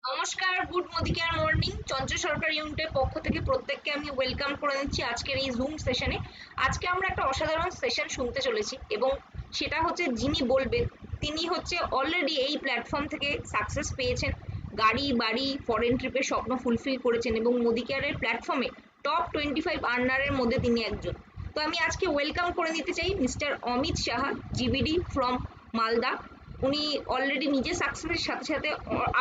নমস্কার, good Modicare morning. চঞ্চল সরকার ইউনিটের পক্ষ থেকে প্রত্যেককে আমি ওয়েলকাম করে নিচ্ছি আজকের এই জুম সেশনে। আজকে আমরা একটা অসাধারণ সেশন শুনতে চলেছি এবং সেটা হচ্ছে যিনি বলবেন তিনি হচ্ছে অলরেডি এই প্ল্যাটফর্ম থেকে সাকসেস পেয়েছেন, গাড়ি বাড়ি ফরেন ট্রিপের স্বপ্ন ফুলফিল করেছেন এবং মোদিকেয়ারের প্ল্যাটফর্মে টপ 25 আর্নারের মধ্যে তিনি একজন। তো আমি আজকে ওয়েলকাম করে নিতে চাই মিস্টার অমিত সাহা, জিবিডি ফ্রম মালদা। উনি অলরেডি নিজে সাকসেসের সাথে সাথে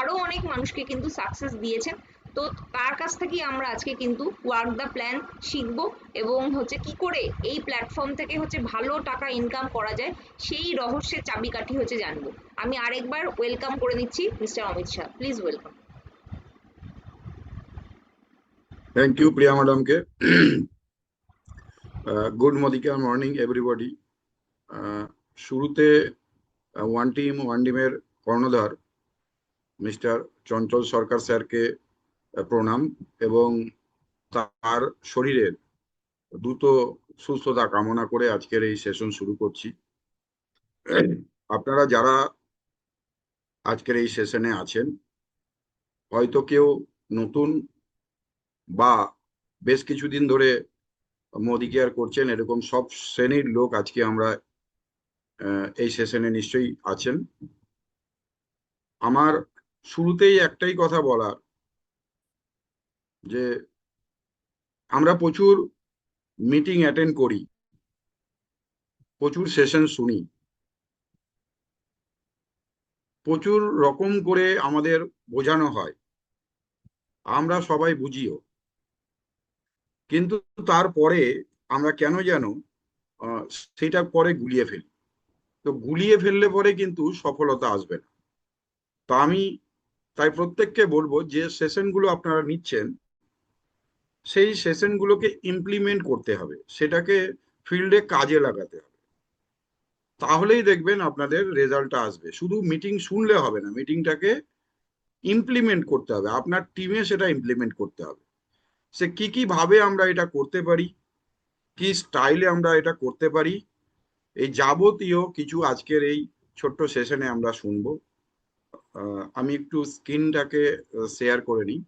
আরো অনেক মানুষকে কিন্তু সাকসেস দিয়েছেন। তো তার কাছ থেকেই আমরা আজকে কিন্তু ওয়ার্ক দ্য প্ল্যান শিখবো এবং হচ্ছে কি করে এই প্ল্যাটফর্ম থেকে হচ্ছে ভালো টাকা ইনকাম করা যায় সেই রহস্যের চাবিকাঠি হচ্ছে জানবো। আমি আরেকবার ওয়েলকাম করে নিচ্ছি mister Amit Shah, please welcome. Thank you Priya ম্যাডামকে। গুড মদিকা মর্নিং এভরিবডি। শুরুতে ওয়ান টিমের কর্ণধার মিস্টার চঞ্চল সরকার স্যারকে প্রণাম এবং তার শরীরের দ্রুত সুস্থতা কামনা করে আজকের এই সেশন শুরু করছি। আপনারা যারা আজকের এই সেশনে আছেন, হয়তো কেউ নতুন বা বেশ কিছুদিন ধরে মোদি কেয়ার করছেন, এরকম সব শ্রেণীর লোক আজকে আমরা এই সেশনে নিশ্চয়ই আছেন। আমার শুরুতেই একটাই কথা বলার, যে আমরা প্রচুর মিটিং অ্যাটেন্ড করি, প্রচুর সেশন শুনি, প্রচুর রকম করে আমাদের বোঝানো হয়, আমরা সবাই বুঝিও, কিন্তু তারপরে আমরা কেন যেন সেটা পরে গুলিয়ে ফেলি। তো গুলিয়ে ফেললে পরে কিন্তু সফলতা আসবে না। তো আমি তাই প্রত্যেককে বলবো, যে সেশনগুলো আপনারা নিচ্ছেন সেই সেশনগুলোকে ইমপ্লিমেন্ট করতে হবে, সেটাকে ফিল্ডে কাজে লাগাতে হবে। তাহলেই দেখবেন আপনাদের রেজাল্টটা আসবে। শুধু মিটিং শুনলে হবে না, মিটিংটাকে ইমপ্লিমেন্ট করতে হবে, আপনার টিমে সেটা ইমপ্লিমেন্ট করতে হবে। সে কি কি ভাবে আমরা এটা করতে পারি, কি স্টাইলে আমরা এটা করতে পারি, এই যাবতীয় কিছু আজকের এই ছোট্ট সেশনে আমরা শুনবো। আমি একটু স্ক্রিনটাকে শেয়ার করে নিই।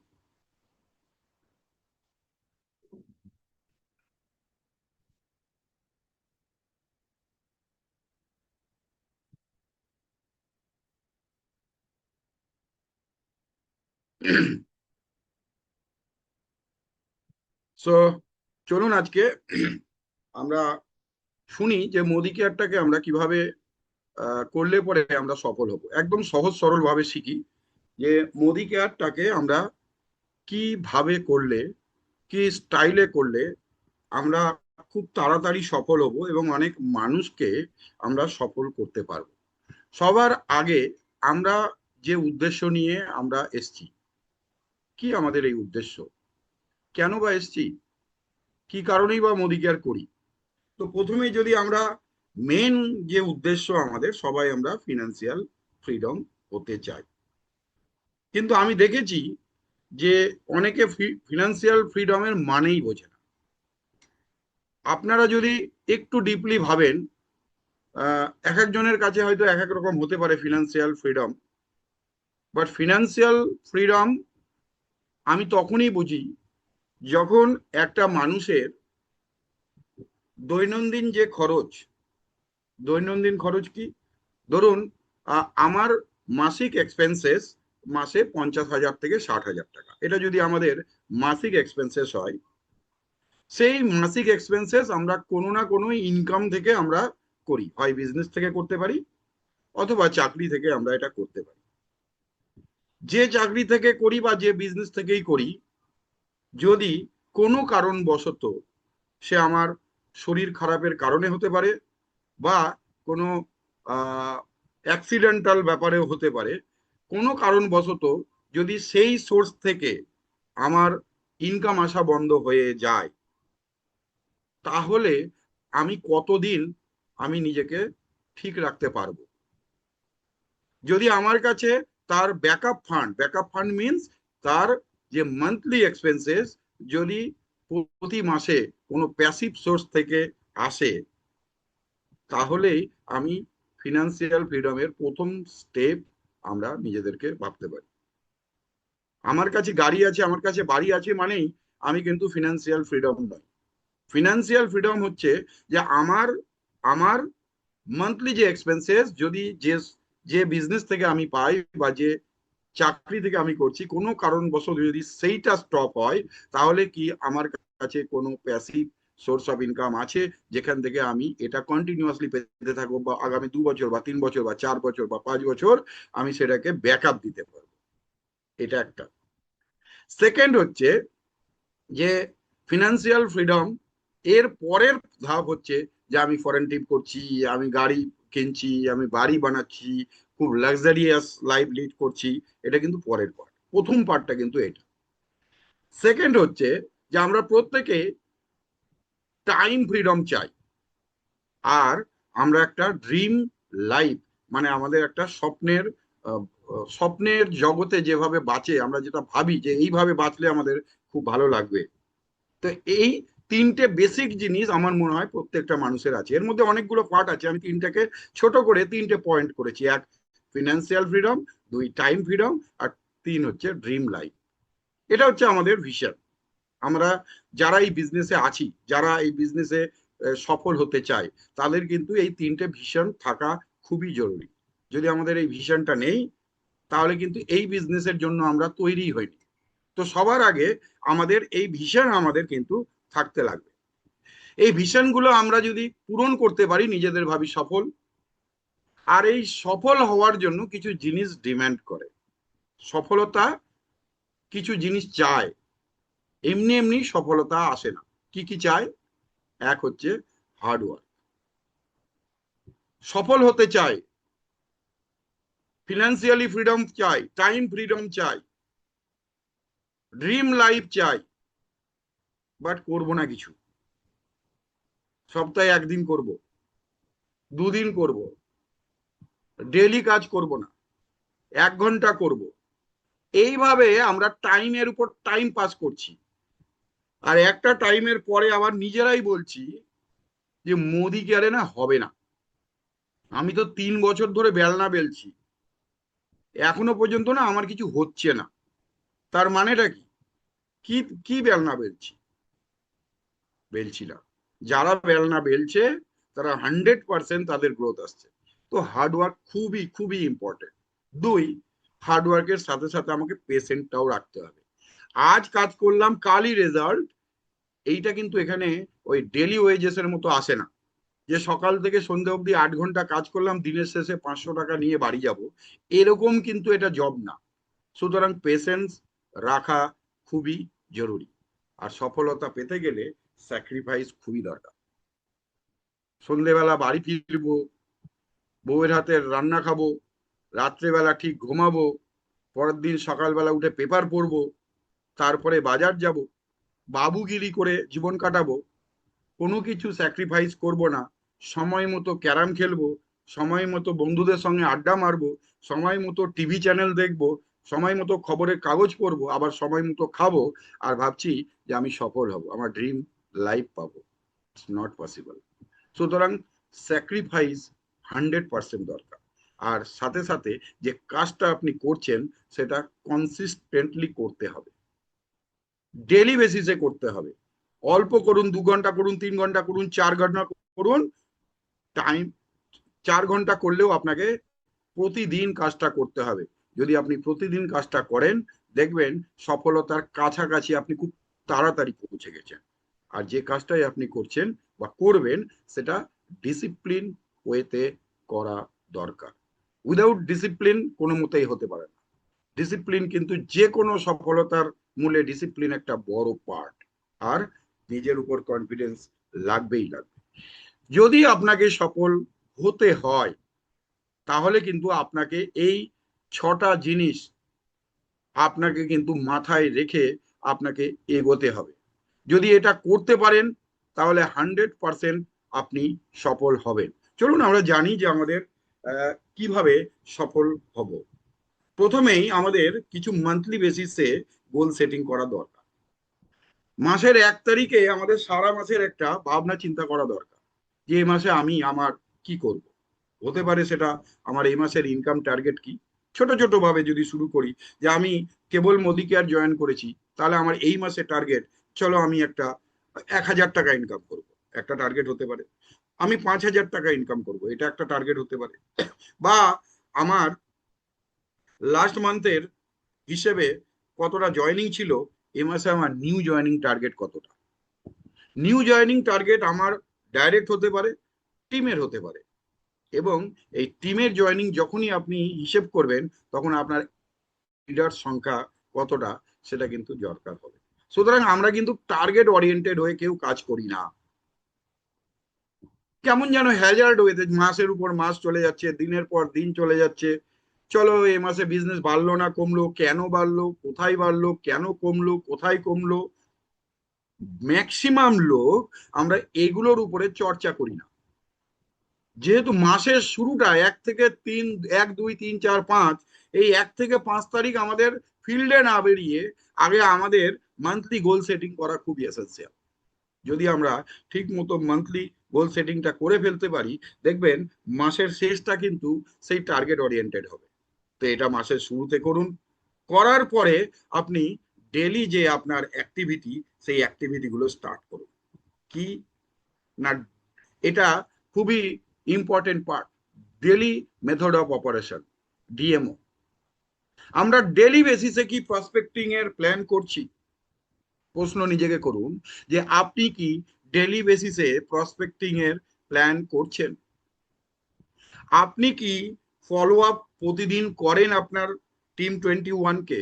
সো চলুন আজকে আমরা শুনি যে মোদি কেয়ারটাকে আমরা কিভাবে করলে পরে আমরা সফল হব। একদম সহজ সরল ভাবে শিখি যে মোদি কেয়ারটাকে আমরা কিভাবে করলে, কি স্টাইলে করলে আমরা খুব তাড়াতাড়ি সফল হব এবং অনেক মানুষকে আমরা সফল করতে পারবো। সবার আগে আমরা যে উদ্দেশ্য নিয়ে আমরা এসছি, কি আমাদের এই উদ্দেশ্য, কেন বা এসছি, কি কারণেই বা মোদি কেয়ার করি। তো প্রথমেই যদি আমরা মেন যে উদ্দেশ্য, আমাদের সবাই আমরা ফিনান্সিয়াল ফ্রিডম হতে চাই, কিন্তু আমি দেখেছি যে অনেকে ফিনান্সিয়াল ফ্রিডমের মানেই বোঝে না। আপনারা যদি একটু ডিপলি ভাবেন, এক একজনের কাছে হয়তো এক এক রকম হতে পারে financial freedom, but financial freedom আমি তখনই বুঝি যখন একটা মানুষের দৈনন্দিন যে খরচ, দৈনন্দিন খরচ কি, ধরুন আমার মাসিক এক্সপেন্সেস মাসে 50,000 থেকে 60,000 টাকা, এটা যদি আমাদের মাসিক এক্সপেন্সেস হয়, সেই মাসিক এক্সপেন্সেস আমরা কোনো না কোনো ইনকাম থেকে আমরা করি, হয় বিজনেস থেকে করতে পারি অথবা চাকরি থেকে আমরা এটা করতে পারি। যে চাকরি থেকে করি বা যে বিজনেস থেকেই করি, যদি কোনো কারণবশত সে আমার শরীর খারাপের কারণে হতে পারে বা কোনো অ্যাক্সিডেন্টাল ব্যাপারেও হতে পারে, কোনো কারণবশত যদি সেই সোর্স থেকে আমার ইনকাম আসা বন্ধ হয়ে যায়, তাহলে আমি কতদিন আমি নিজেকে ঠিক রাখতে পারবো। যদি আমার কাছে তার ব্যাকআপ ফান্ড মিনস তার যে মান্থলি এক্সপেন্সেস যদি প্রতি মাসে কোনো প্যাসিভ সোর্স থেকে আসে, তাহলেই আমি ফিনান্সিয়াল ফ্রিডমের প্রথম স্টেপ আমরা নিজেদেরকে ভাবতে পারি। আমার কাছে গাড়ি আছে, আমার কাছে বাড়ি আছে মানেই আমি কিন্তু ফিনান্সিয়াল ফ্রিডম নয়। ফিনান্সিয়াল ফ্রিডম হচ্ছে যে আমার আমার মান্থলি যে এক্সপেন্সেস, যদি যে যে বিজনেস থেকে আমি পাই বা যে চাকরি থেকে আমি করছি, কোনো কারণবশত যদি সেইটা স্টপ হয়, তাহলে কি আমার কাছে কোনো প্যাসিভ সোর্স অফ ইনকাম আছে যেখান থেকে আমি এটা কন্টিনিউয়াসলি পেতে থাকবো, বা আগামী 2 বছর বা 3 বছর বা 4 বছর বা 5 বছর আমি সেটাকে ব্যাকআপ দিতে পারবো। এটা একটা। সেকেন্ড হচ্ছে যে ফিনান্সিয়াল ফ্রিডম এর পরের ধাপ হচ্ছে যে আমি ফরেন ট্রিপ করছি, আমি গাড়ি কিনছি, আমি বাড়ি বানাচ্ছি, খুব লাক্সারিয়াস লাইফ লিড করছি। এটা কিন্তু পরের পার্ট। প্রথম পার্টটা কিন্তু এটা। সেকেন্ড হচ্ছে যে আমরা প্রত্যেকে টাইম ফ্রিডম চাই, আর আমরা একটা ড্রিম লাইফ, মানে আমাদের একটা স্বপ্নের স্বপ্নের জগতে যেভাবে বাঁচে, আমরা যেটা ভাবি যে এইভাবে বাঁচলে আমাদের খুব ভালো লাগবে। তো এই তিনটে বেসিক জিনিস আমার মনে হয় প্রত্যেকটা মানুষের আছে। এর মধ্যে অনেকগুলো পার্ট আছে, আমি তিনটাকে ছোট করে তিনটে পয়েন্ট করেছি। এক, ফিনান্সিয়াল ফ্রিডম; দুই, টাইম ফ্রিডম; আর তিন হচ্ছে ড্রিম লাইফ। এটা হচ্ছে আমাদের ভিশন। আমরা যারা এই বিজনেসে আছি, যারা এই বিজনেসে সফল হতে চায়, তাদের কিন্তু এই তিনটে ভিশন থাকা খুবই জরুরি। যদি আমাদের এই ভিশনটা নেই, তাহলে কিন্তু এই বিজনেসের জন্য আমরা তৈরি হইনি। তো সবার আগে আমাদের এই ভিশন আমাদের কিন্তু থাকতে লাগবে। এই ভিশনগুলো আমরা যদি পূরণ করতে পারি, নিজেদের ভাবি সফল। আর এই সফল হওয়ার জন্য কিছু জিনিস ডিমান্ড করে। সফলতা কিছু জিনিস চায়, এমনি এমনি সফলতা আসে না। কি কি চায়? এক হচ্ছে হার্ডওয়ার্ক। সফল হতে চায়, ফিনান্সিয়ালি ফ্রিডম চাই, টাইম ফ্রিডম চাই, ড্রিম লাইফ চাই, বাট করবো না কিছু। সপ্তাহে একদিন করব, দুদিন করব, ডেলি কাজ করব না, 1 ঘন্টা করব। এইভাবে আমরা টাইমের উপর টাইম পাস করছি। আর একটা টাইমের পরে আবার নিজেরাই বলছি যে মোদি কে আরে না হবে না। আমি তো 3 বছর ধরে বেলনা বেলছি, এখনো পর্যন্ত না আমার কিছু হচ্ছে না। তার মানেটা কি? কি কি বেলনা বেলছি? বেলছি না। যারা বেলনা বেলছে তারা 100% তাদের গ্রোথ আসছে। তো হার্ডওয়ার্ক খুবই খুবই ইম্পর্টেন্ট। দুই, হার্ডওয়ার্কের সাথে সাথে আমাকে পেশেন্টটাও রাখতে হবে। আজ কাজ করলাম, কালই রেজাল্ট, এইটা কিন্তু এখানে ওই ডেলি ওয়েজেস এর মতো আসে না, যে সকাল থেকে সন্ধ্যা অবধি 8 ঘন্টা কাজ করলাম, দিনের শেষে 500 টাকা নিয়ে বাড়ি যাব। এরকম কিন্তু এটা জব না। সুতরাং পেশেন্স রাখা খুবই জরুরি। আর সফলতা পেতে গেলে স্যাক্রিফাইস খুবই দরকার। সন্ধেবেলা বাড়ি ফিরবো, বউয়ের হাতের রান্না খাবো, রাত্রেবেলা ঠিক ঘুমাবো, পরের দিন সকালবেলা উঠে পেপার পড়বো, তারপরে বাজার যাব, বাবুগিরি করে জীবন কাটাবো। কোনো কিছু স্যাক্রিফাইস করব না। সময় মতো ক্যারাম খেলবো, সময় মতো বন্ধুদের সঙ্গে আড্ডা মারবো, সময় মতো টিভি চ্যানেল দেখবো, সময় মতো খবরের কাগজ পড়বো, আবার সময় মতো খাবো, আর ভাবছি যে আমি সফল হব, আমার ড্রিম লাইফ পাবো। It's not possible. সুতরাং স্যাক্রিফাইস 100% দরকার। আর সাথে সাথে যে কাজটা আপনি করছেন সেটা কনসিস্টেন্টলি করতে হবে, ডেলি বেসিসে করতে হবে। অল্প করুন, 2 ঘন্টা করুন, 3 ঘন্টা করুন, 4 ঘন্টা করুন। টাইম 4 ঘন্টা করলেও আপনাকে প্রতিদিন কাজটা করতে হবে। যদি আপনি প্রতিদিন কাজটা করেন, দেখবেন সফলতার কাছাকাছি আপনি খুব তাড়াতাড়ি পৌঁছে গেছেন। আর যে কাজটাই আপনি করছেন বা করবেন, সেটা ডিসিপ্লিন ওয়েতে করা দরকার। উইদাউট ডিসিপ্লিন কোনো মতেই হতে পারে না। ডিসিপ্লিন কিন্তু যে কোনো সফলতার মূলে ডিসিপ্লিন একটা বড় পার্ট। আর নিজের উপর কনফিডেন্স লাগবেই লাগবে। যদি আপনাকে সফল হতে হয়, তাহলে কিন্তু আপনাকে এই 6টা জিনিস আপনাকে কিন্তু মাথায় রেখে আপনাকে এগোতে হবে। যদি এটা করতে পারেন, তাহলে 100% আপনি সফল হবেন। চলুন আমরা জানি যে আমাদের কিভাবে সফল হব। প্রথমেই আমাদের কিছু মান্থলি বেসিসে গোল সেটিং করা দরকার। মাসের 1 তারিখে আমাদের সারা মাসের একটা ভাবনা চিন্তা করা দরকার, যে এই মাসে আমি আমার কি করব। হতে পারে সেটা আমার এই মাসের ইনকাম টার্গেট কি, ছোট ছোট ভাবে যদি শুরু করি, যে আমি কেবল মোদি কেয়ার জয়েন করেছি, তাহলে আমার এই মাসে টার্গেট, চলো আমি একটা 1,000 টাকা ইনকাম করব, একটা টার্গেট হতে পারে। আমি 5,000 টাকা ইনকাম করব, এটা একটা টার্গেট হতে পারে। বা আমার লাস্ট মান্থের হিসেবে কতটা জয়েনিং ছিল, এ মাসে আমার নিউ জয়েনিং টার্গেট কতটা। নিউ জয়েনিং টার্গেট আমার ডাইরেক্ট হতে পারে, টিমের হতে পারে। এবং এই টিমের জয়েনিং যখনই আপনি হিসেব করবেন, তখন আপনার লিডার সংখ্যা কতটা সেটা কিন্তু দরকার হবে। সুতরাং আমরা কিন্তু টার্গেট ওরিয়েন্টেড হয়ে কেউ কাজ করি না। কেমন যেন হ্যাজার্ড ওয়েতে মাসের উপর মাস চলে যাচ্ছে, দিনের পর দিন চলে যাচ্ছে। চলো এ মাসে বিজনেস বাড়লো না কমলো, কেন বাড়লো, কোথায় বাড়লো, কেন কমলো, কোথায় কমলো। ম্যাক্সিমাম লোক আমরা এগুলোর উপরে চর্চা করি না। যেহেতু মাসের শুরুটা 1 থেকে 3, 1, 2, 3, 4, 5, এই 1 থেকে 5 তারিখ আমাদের ফিল্ডে না বেরিয়ে আগে আমাদের মান্থলি গোল সেটিং করা খুবই এসেন্সিয়াল। যদি আমরা ঠিক মতো মান্থলি গোল সেটিংটা করে ফেলতে পারি, দেখবেন মাসের শেষটা কিন্তু সেই টার্গেট ওরিয়েন্টেড হবে। তো এটা মাসের শুরুতে করুন, করার পরে আপনি ডেলি যে আপনার অ্যাক্টিভিটি, সেই অ্যাক্টিভিটিগুলো স্টার্ট করুন। কি না, এটা খুবই important part, daily method of operation, DMO. আমরা ডেলি বেসিসে কি প্রসপেক্টিং এর প্ল্যান করছি? প্রশ্ন নিজেকে করুন যে আপনি কি ডেলি বেসিসে প্রসপেক্টিং এর প্ল্যান করছেন? আপনি কি ফলো আপ প্রতিদিন করেন আপনার টিম 21 কে?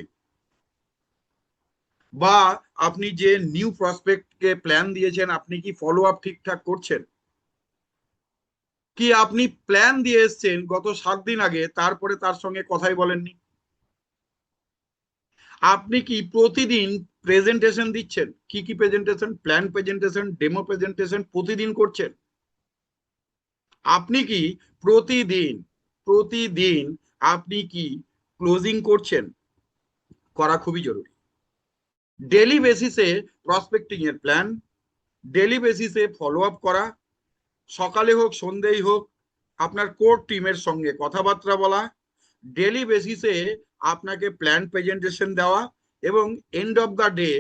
বা আপনি যে নিউ প্রসপেক্টকে প্ল্যান দিয়েছেন, আপনি কি ফলো আপ ঠিকঠাক করছেন? কি আপনি প্ল্যান দিয়ে এসছেন গত 7 দিন আগে, তারপরে তার সঙ্গে কথাই বলেননি? আপনি কি প্রতিদিন প্রেজেন্টেশন দিচ্ছেন? কি কি presentation? Plan presentation, demo presentation প্রতিদিন করছেন? আপনি কি প্রতিদিন প্রতিদিন আপনি কি ক্লোজিং করছেন? করা খুবই জরুরি। ডেলি বেসিসে প্রসপেক্টিং এর প্ল্যান, ডেলি বেসিসে ফলো আপ করা, সকালে হোক সন্ধ্যেই হোক আপনার কোর টিমের সঙ্গে কথাবার্তা বলা, ডেলি বেসিসে আপনাকে প্ল্যান প্রেজেন্টেশন দেওয়া, এবং এন্ড অফ দ্য ডে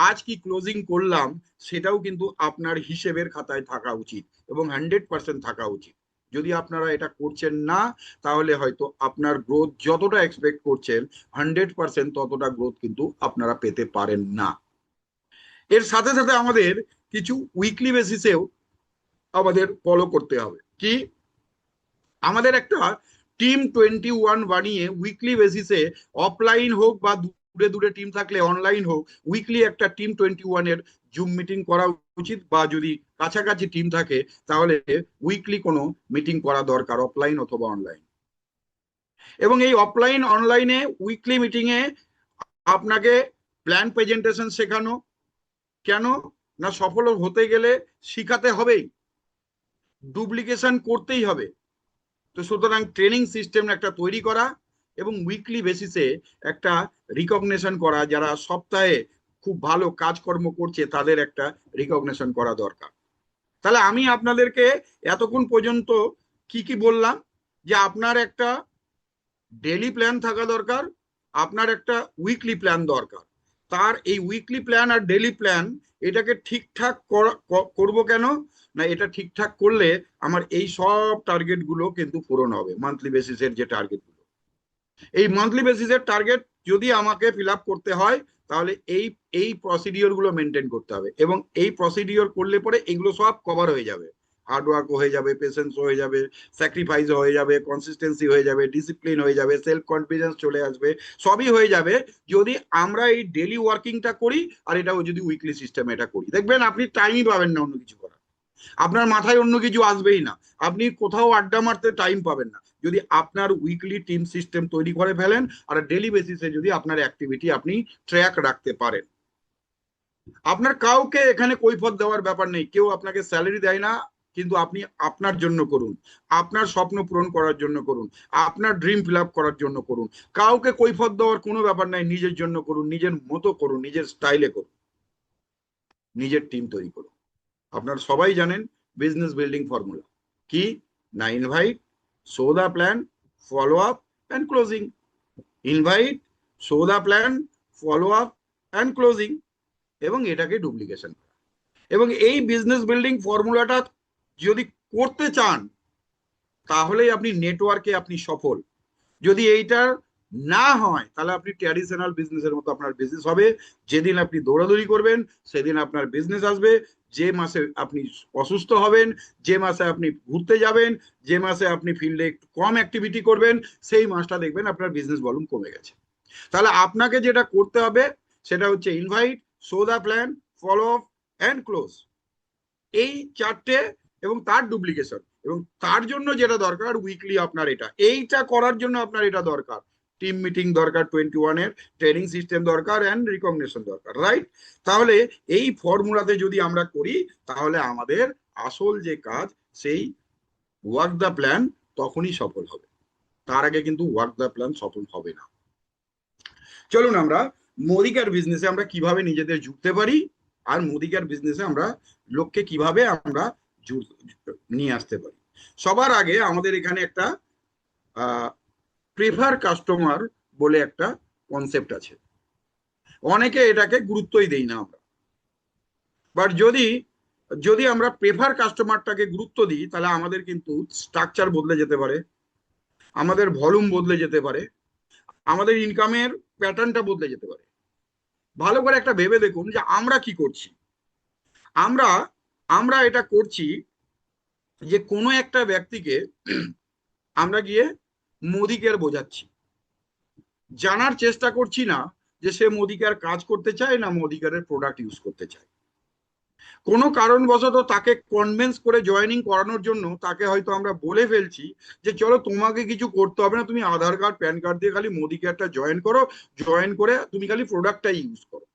আজ কি ক্লোজিং করলাম সেটাও কিন্তু আপনার হিসেবের খাতায় থাকা উচিত, এবং 100% থাকা উচিত। যদি আপনারা এটা করছেন না, তাহলে হয়তো আপনার গ্রোথ যতটা এক্সপেক্ট করছেন 100% ততটা গ্রোথ কিন্তু আপনারা পেতে পারেন না। এর সাথে সাথে আমাদের কিছু উইকলি বেসিসেও আমাদের ফলো করতে হবে। কি? আমাদের একটা টিম 21 বানিয়ে উইকলি বেসিসে, অফলাইন হোক বা দূরে দূরে টিম থাকলে অনলাইন হোক, উইকলি একটা টিম 21-এর জুম মিটিং করা উচিত। বা যদি কাছাকাছি টিম থাকে তাহলে উইকলি কোনো মিটিং করা দরকার, অফলাইন অথবা অনলাইন। এবং এই অফলাইন অনলাইনে উইকলি মিটিং এ আপনাকে প্ল্যান প্রেজেন্টেশন শেখানো। কেন না, সফল হতে গেলে শিখাতে হবেই, ডুপ্লিকেশন করতেই হবে। তো সুতরাং ট্রেনিং সিস্টেম একটা তৈরি করা এবং উইকলি বেসিসে একটা রিকগনিশন করা, যারা সপ্তাহে খুব ভালো কাজকর্ম করছে তাদের একটা রিকগনিশন করা দরকার। তাহলে আমি আপনাদেরকে এতক্ষণ পর্যন্ত কি কি বললাম, যে আপনার একটা ডেলি প্ল্যান থাকা দরকার, আপনার একটা উইকলি প্ল্যান দরকার। তার এই উইকলি প্ল্যান আর ডেলি প্ল্যান এটাকে ঠিকঠাক করব কেন না, এটা ঠিকঠাক করলে আমার এই সব টার্গেট গুলো কিন্তু পূরণ হবে। মান্থলি বেসিসের যে টার্গেট গুলো, এই মান্থলি বেসিসের টার্গেট যদি আমাকে ফিল আপ করতে হয়, তাহলে এই এই প্রসিডিওর গুলো মেনটেন করতে হবে। এবং এই প্রসিডিওর করলে পরে এগুলো সব কভার হয়ে যাবে। হার্ডওয়ার্ক হয়ে যাবে, পেশেন্স হয়ে যাবে, স্যাক্রিফাইস হয়ে যাবে, কনসিস্টেন্সি হয়ে যাবে, ডিসিপ্লিন হয়ে যাবে, সেলফ কনফিডেন্স চলে আসবে, সবই হয়ে যাবে যদি আমরা এই ডেলি ওয়ার্কিংটা করি। আর এটাও যদি উইকলি সিস্টেমে এটা করি, দেখবেন আপনি টাইমই পাবেন না অন্য কিছু করার, আপনার মাথায় অন্য কিছু আসবেই না, আপনি কোথাও আড্ডা মারতে টাইম পাবেন না, যদি আপনার উইকলি টিম সিস্টেম তৈরি করে ফেলেন আর ডেলি বেসিসে যদি আপনার অ্যাক্টিভিটি আপনি ট্র্যাক রাখতে পারেন। আপনার কাউকে এখানে কৈফিয়ত দেওয়ার ব্যাপার নেই, কেউ আপনাকে স্যালারি দেয় না, কিন্তু আপনি আপনার জন্য করুন, আপনার স্বপ্ন পূরণ করার জন্য করুন, আপনার ড্রিম ফিল আপ করার জন্য করুন। কাউকে কৈফিয়ত দেওয়ার কোনো ব্যাপার নাই, নিজের জন্য করুন, নিজের মতো করুন, নিজের স্টাইলে করুন, নিজের টিম তৈরি করুন। আপনারা সবাই জানেন বিজনেস বিল্ডিং ফর্মুলা কি, না, invite, show the plan, follow up and closing. Invite, show the plan, follow up and closing, এবং এটাকে ডুপ্লিকেশন। এবং এই বিজনেস বিল্ডিং ফর্মুলাটা যদি করতে চান তাহলেই আপনি নেটওয়ার্কে আপনি সফল। যদি এইটার না হয় তাহলে আপনি ট্র্যাডিশনাল বিজনেসের মতো আপনার বিজনেস হবে। যেদিন আপনি দৌড়াদৌড়ি করবেন সেদিন আপনার বিজনেস আসবে। যে মাসে আপনি অসুস্থ হবেন, যে মাসে আপনি ঘুরতে যাবেন, যে মাসে আপনি ফিল্ডে একটু কম অ্যাক্টিভিটি করবেন, সেই মাসটা দেখবেন আপনার বিজনেস ভলিউম কমে গেছে। তাহলে আপনাকে যেটা করতে হবে সেটা হচ্ছে invite, show the plan, follow up and close, এই চারটে, এবং তার ডুপ্লিকেশন। এবং তার জন্য যেটা দরকার উইকলি আপনার এইটা করার জন্য আপনার এটা দরকার, টিম মিটিং দরকার, 21-এর ট্রেনিং সিস্টেম দরকার, অ্যান্ড রিকগনিশন দরকার, রাইট? তাহলে এই ফর্মুলাতে যদি আমরা করি তাহলে আমাদের আসল যে কাজ সেই ওয়ার্ক দ্য প্ল্যান তখনই সফল হবে। তার আগে কিন্তু ওয়ার্ক দ্য প্ল্যান সফল হবে না। চলুন আমরা মোদিকার বিজনেসে আমরা কিভাবে নিজেদের জুড়তে পারি, আর মোদিকার বিজনেসে আমরা লোককে কিভাবে আমরা নিয়ে আসতে পারি। সবার আগে আমাদের এখানে একটা প্রেফার কাস্টমার বলে একটা কনসেপ্ট আছে। অনেকে এটাকে গুরুত্বই দেই না আমরা, বাট যদি যদি আমরা প্রেফার কাস্টমারটাকে গুরুত্ব দিই তাহলে আমাদের কিন্তু স্ট্রাকচার বদলে যেতে পারে, আমাদের ভলিউম বদলে যেতে পারে, আমাদের ইনকামের প্যাটার্নটা বদলে যেতে পারে। ভালো করে একটা ভেবে দেখুন যে আমরা কি করছি। আমরা আমরা এটা করছি যে কোনো একটা ব্যক্তিকে আমরা গিয়ে মোদিকের বোঝাচ্ছি, জানার চেষ্টা করছি না যে সে মোদিকার কাজ করতে চায় না মোদিকারের প্রোডাক্ট ইউজ করতে চায়। কোনো কারণবশত তাকে কনভিন্স করে জয়েনিং করানোর জন্য তাকে হয়তো আমরা বলে ফেলছি যে চলো তোমাকে কিছু করতে হবে না, তুমি আধার কার্ড প্যান কার্ড দিয়ে খালি মোদিকেয়ারটা জয়েন করো, জয়েন করে তুমি খালি প্রোডাক্টটা ইউজ করো।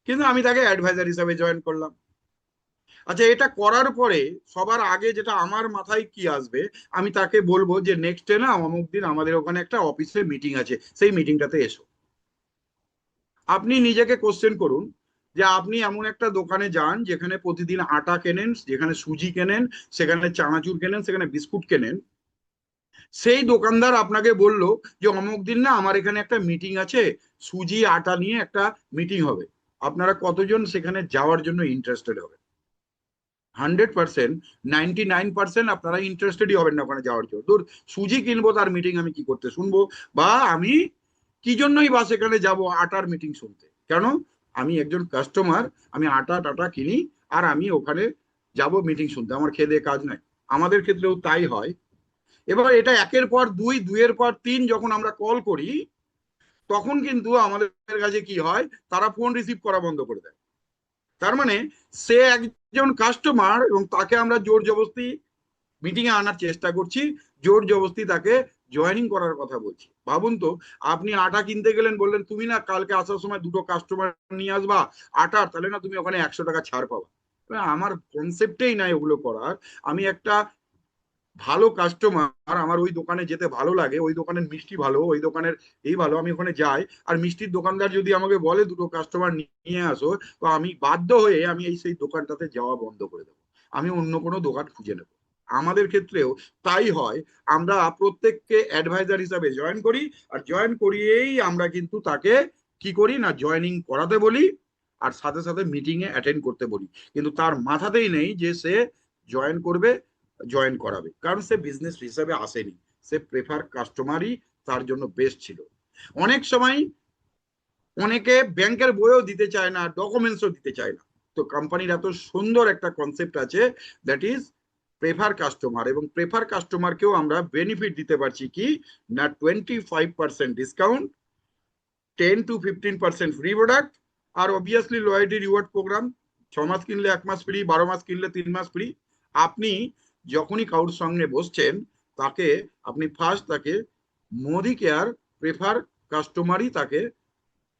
কিন্তু আমি তাকে অ্যাডভাইজার হিসাবে জয়েন করলাম। আচ্ছা, এটা করার পরে সবার আগে যেটা আমার মাথায় কি আসবে, আমি তাকে বলবো যে নেক্সট ডে না অমুক দিন আমাদের ওখানে একটা অফিসে মিটিং আছে, সেই মিটিংটাতে এসো। আপনি নিজেকে কোশ্চেন করুন যে আপনি এমন একটা দোকানে যান যেখানে প্রতিদিন আটা কেনেন, যেখানে সুজি কেনেন, সেখানে চানাচুর কেনেন, সেখানে বিস্কুট কেনেন। সেই দোকানদার আপনাকে বলল যে অমুক দিন না আমার এখানে একটা মিটিং আছে, সুজি আটা নিয়ে একটা মিটিং হবে, আপনারা কতজন সেখানে যাওয়ার জন্য ইন্টারেস্টেড হবে? 100%, 99% আপনারা ইন্টারেস্টেডই হবেন না ওখানে যাওয়ার জন্য। ধর সুজি কিনবো, তার মিটিং আমি কি করতে শুনবো? বা আমি কি জন্যই বা সেখানে যাব আটার মিটিং শুনতে? কেন? আমি একজন কাস্টমার, আমি আটা টাটা কিনি, আর আমি ওখানে যাব মিটিং শুনতে, আমার খেয়ে দেয়ে কাজ নাই। আমাদের ক্ষেত্রেও তাই হয়। এবার এটা একের পর দুই, দুইয়ের পর তিন যখন আমরা কল করি তখন কিন্তু আমাদের কাছে কি হয়, তারা ফোন রিসিভ করা বন্ধ করে দেয়। তার মানে সে একজন কাস্টমার এবং তাকে আমরা জোর জবরদস্তি মিটিং এ আনার চেষ্টা করছি, জোর জবরদস্তি তাকে জয়েনিং করার কথা বলছি। ভাবুন তো, আপনি আটা কিনতে গেলেন, বললেন তুমি না কালকে আসার সময় দুটো কাস্টমার নিয়ে আসবা আটার, তাহলে না তুমি ওখানে 100 টাকা ছাড় পাবা। আমার কনসেপ্টেই নাই ওগুলো করার। আমি একটা ভালো কাস্টমার, আমার ওই দোকানে যেতে ভালো লাগে, ওই দোকানের মিষ্টি ভালো, ওই দোকানের এই ভালো, আমি ওখানে যাই। আর মিষ্টির দোকানদার যদি আমাকে বলে দুটো কাস্টমার নিয়ে আসো, তো আমি বাধ্য হয়ে আমি সেই দোকানটাতে যাওয়া বন্ধ করে দেবো, আমি অন্য কোনো দোকান খুঁজে নেবো। আমাদের ক্ষেত্রেও তাই হয়। আমরা প্রত্যেককে অ্যাডভাইজার হিসাবে জয়েন করি, আর জয়েন করিয়েই আমরা কিন্তু তাকে কি করি না, জয়েনিং করাতে বলি, আর সাথে সাথে মিটিং এ অ্যাটেন্ড করতে বলি। কিন্তু তার মাথাতেই নেই যে সে জয়েন করবে, জয়েন করাবে, কারণ সে বিজনেস হিসাবে আসেনি, সে প্রেফার কাস্টমারই তার জন্য বেস্ট ছিল। অনেক সময় অনেকে ব্যাংকের বইও দিতে চায় না, ডকুমেন্টসও দিতে চায় না। তো কোম্পানির এত সুন্দর একটা কনসেপ্ট আছে, দ্যাট ইজ প্রেফার কাস্টমার। এবং প্রেফার কাস্টমারকেও আমরা বেনিফিট দিতে পারছি কি না, 25% ডিসকাউন্ট, 10 to 15% ফ্রি প্রোডাক্ট, আর অবভিয়াসলি লয়্যালটি রিওয়ার্ড প্রোগ্রাম। 6 মাস কিনলে 1 মাস ফ্রি, 12 মাস কিনলে 3 মাস ফ্রি। আপনি যখনই কারোর সঙ্গে বসছেন তাকে আপনি ফার্স্ট তাকে মোদি কেয়ার প্রেফার কাস্টমারই তাকে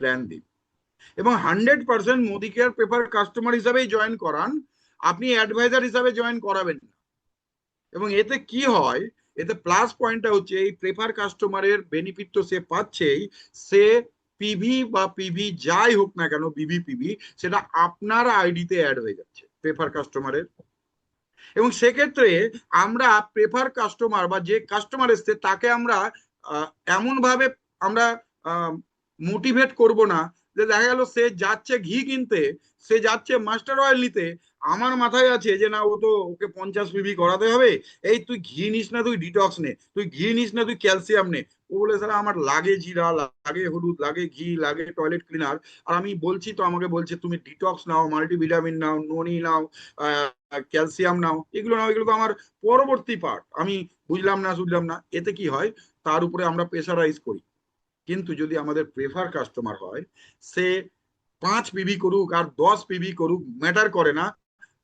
প্ল্যান দিন, এবং 100% মোদি কেয়ার প্রেফার কাস্টমার হিসাবেই জয়েন করান, আপনি অ্যাডভাইজার হিসাবে জয়েন করাবেন না। এবং এতে কি হয়, এতে প্লাস পয়েন্টটা হচ্ছে এই প্রেফার কাস্টমারের বেনিফিট তো সে পাচ্ছেই, সে পিভি বা পিভি যাই হোক না কেন, বিভি পিভি, সেটা আপনার আইডিতে অ্যাড হয়ে যাচ্ছে প্রেফার কাস্টমারের। এবং সেক্ষেত্রে আমরা প্রেফার কাস্টমার বা যে কাস্টমার এসছে তাকে আমরা এমন ভাবে আমরা মোটিভেট করব না, যে দেখা গেল সে যাচ্ছে ঘি কিনতে, সে যাচ্ছে মাস্টার অয়েল নিতে, আমার মাথায় আছে যে না ও তো ওকে 50 পিবি করাতে হবে, এই তুই ঘি নিস না, তুই ডিটক্স নে, তুই ঘি নিস না, তুই ক্যালসিয়াম নে। ও বলে স্যার আমার লাগে জিরা, লাগে হলুদ, লাগে ঘি, লাগে টয়লেট ক্লিনার, আর আমি বলছি তো আমাকে বলছে তুমি ডিটক্স নাও, মাল্টিভিটামিন নাও, ননি নাও, ক্যালসিয়াম নাও, এগুলো নাও, এগুলো তো আমার পরবর্তী পার্ট, আমি বুঝলাম না এতে কি হয়, তার উপরে আমরা প্রেশারাইজ করি। কিন্তু যদি আমাদের প্রেফার কাস্টমার হয়, সে 5 পিবি করুক আর 10 পিবি করুক, ম্যাটার করে না,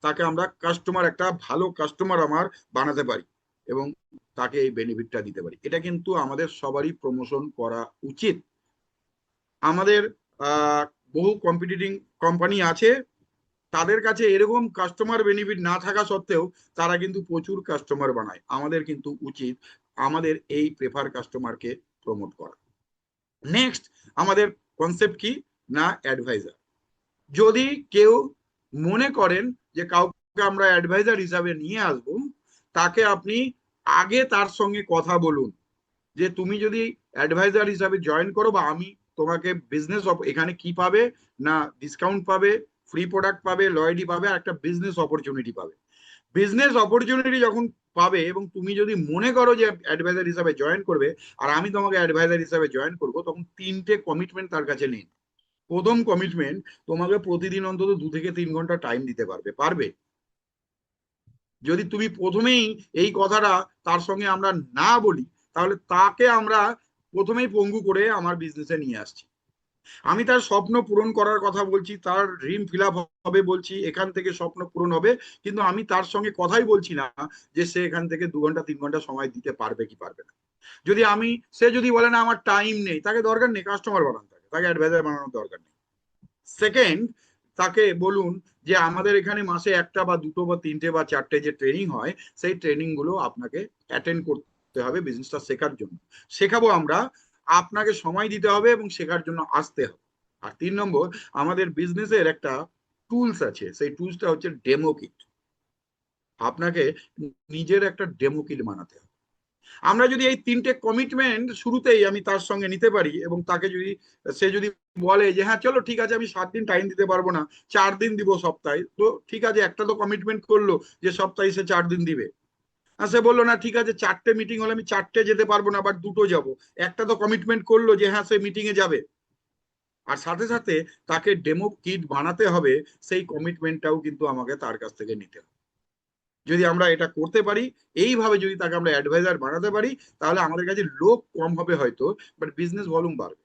তাকে আমরা কাস্টমার, একটা ভালো কাস্টমার আমার বানাতে পারি এবং তাকে এই বেনিফিটটা দিতে পারি। এটা কিন্তু আমাদের সবারই প্রমোশন করা উচিত। আমাদের আহ বহু কম্পিটিটিং কোম্পানি আছে, তাদের কাছে এরকম কাস্টমার বেনিফিট না থাকা সত্ত্বেও তারা কিন্তু প্রচুর কাস্টমার বানায়। আমাদের কিন্তু উচিত আমাদের এই প্রেফার কাস্টমারকে প্রমোট করা। নেক্সট আমাদের কনসেপ্ট কি না, অ্যাডভাইজার। যদি কেউ মনে করেন যে কাউকে আমরা অ্যাডভাইজার হিসাবে নিয়ে আসব, তাকে আপনি আগে তার সঙ্গে কথা বলুন যে তুমি যদি অ্যাডভাইজার হিসাবে জয়েন করো, বা আমি তোমাকে বিজনেস এখানে কি পাবে না, ডিসকাউন্ট পাবে, ফ্রি প্রোডাক্ট পাবে, লয়াল্টি পাবে, আর একটা বিজনেস অপরচুনিটি পাবে। বিজনেস অপরচুনিটি যখন পাবে এবং তুমি যদি মনে করো যে অ্যাডভাইজার হিসাবে জয়েন করবে, আর আমি তোমাকে অ্যাডভাইজার হিসাবে জয়েন করবো, তখন 3টে কমিটমেন্ট তার কাছে নিন। প্রথম কমিটমেন্ট, তোমাকে প্রতিদিন অন্তত 2 থেকে 3 ঘন্টা টাইম দিতে পারবে? যদি তুমি প্রথমেই এই কথাটা তার সঙ্গে আমরা না বলি, তাহলে তাকে আমরা প্রথমেই পঙ্গু করে আমার বিজনেসে নিয়ে আসছি। আমি তার স্বপ্ন পূরণ করার কথা বলছি, তার ড্রিম ফিল আপ হবে বলছি, এখান থেকে স্বপ্ন পূরণ হবে, কিন্তু আমি তার সঙ্গে কথাই বলছি না যে সে এখান থেকে 2 ঘন্টা 3 ঘন্টা সময় দিতে পারবে কি পারবে না। যদি সে যদি বলে না আমার টাইম নেই, তাকে দরকার নেই কাস্টমার বানানো, তাকে অ্যাডভাইজার বানানোর দরকার নেই। সেকেন্ড, তাকে বলুন যে আমাদের এখানে মাসে একটা বা দুটো বা তিনটে বা চারটে যে ট্রেনিং হয়, সেই ট্রেনিং গুলো আপনাকে অ্যাটেন্ড করতে হবে বিজনেসটা শেখার জন্য। শেখাবো আমরা, আপনাকে সময় দিতে হবে এবং শেখার জন্য আসতে হবে। আর 3 নম্বর, আমাদের বিজনেসের একটা টুলস আছে, সেই টুলসটা হচ্ছে ডেমো কিট। আপনাকে নিজের একটা ডেমো কিট বানাতে হবে। আমরা যদি এই 3টে কমিটমেন্ট শুরুতেই আমি তার সঙ্গে নিতে পারি, এবং তাকে যদি, সে যদি বলে যে হ্যাঁ চলো ঠিক আছে আমি 7 দিন টাইম দিতে পারবো না, 4 দিন দিব সপ্তাহে, তো ঠিক আছে, একটা তো কমিটমেন্ট করলো যে সপ্তাহে সে 4 দিন দিবে। আর সে বললো না ঠিক আছে 4টে মিটিং হলে আমি 4টে যেতে পারবো না, বাট 2টো যাবো, একটা তো কমিটমেন্ট করলো যে হ্যাঁ সে মিটিং এ যাবে। আর সাথে সাথে তাকে ডেমো কিট বানাতে হবে, সেই কমিটমেন্টটাও কিন্তু আমাকে তার কাছ থেকে নিতে হবে। যদি আমরা এটা করতে পারি, এইভাবে যদি তাকে আমরা অ্যাডভাইজার বানাতে পারি, তাহলে আমাদের কাছে লোক কম হবে হয়তো, বাট বিজনেস ভলিউম বাড়বে।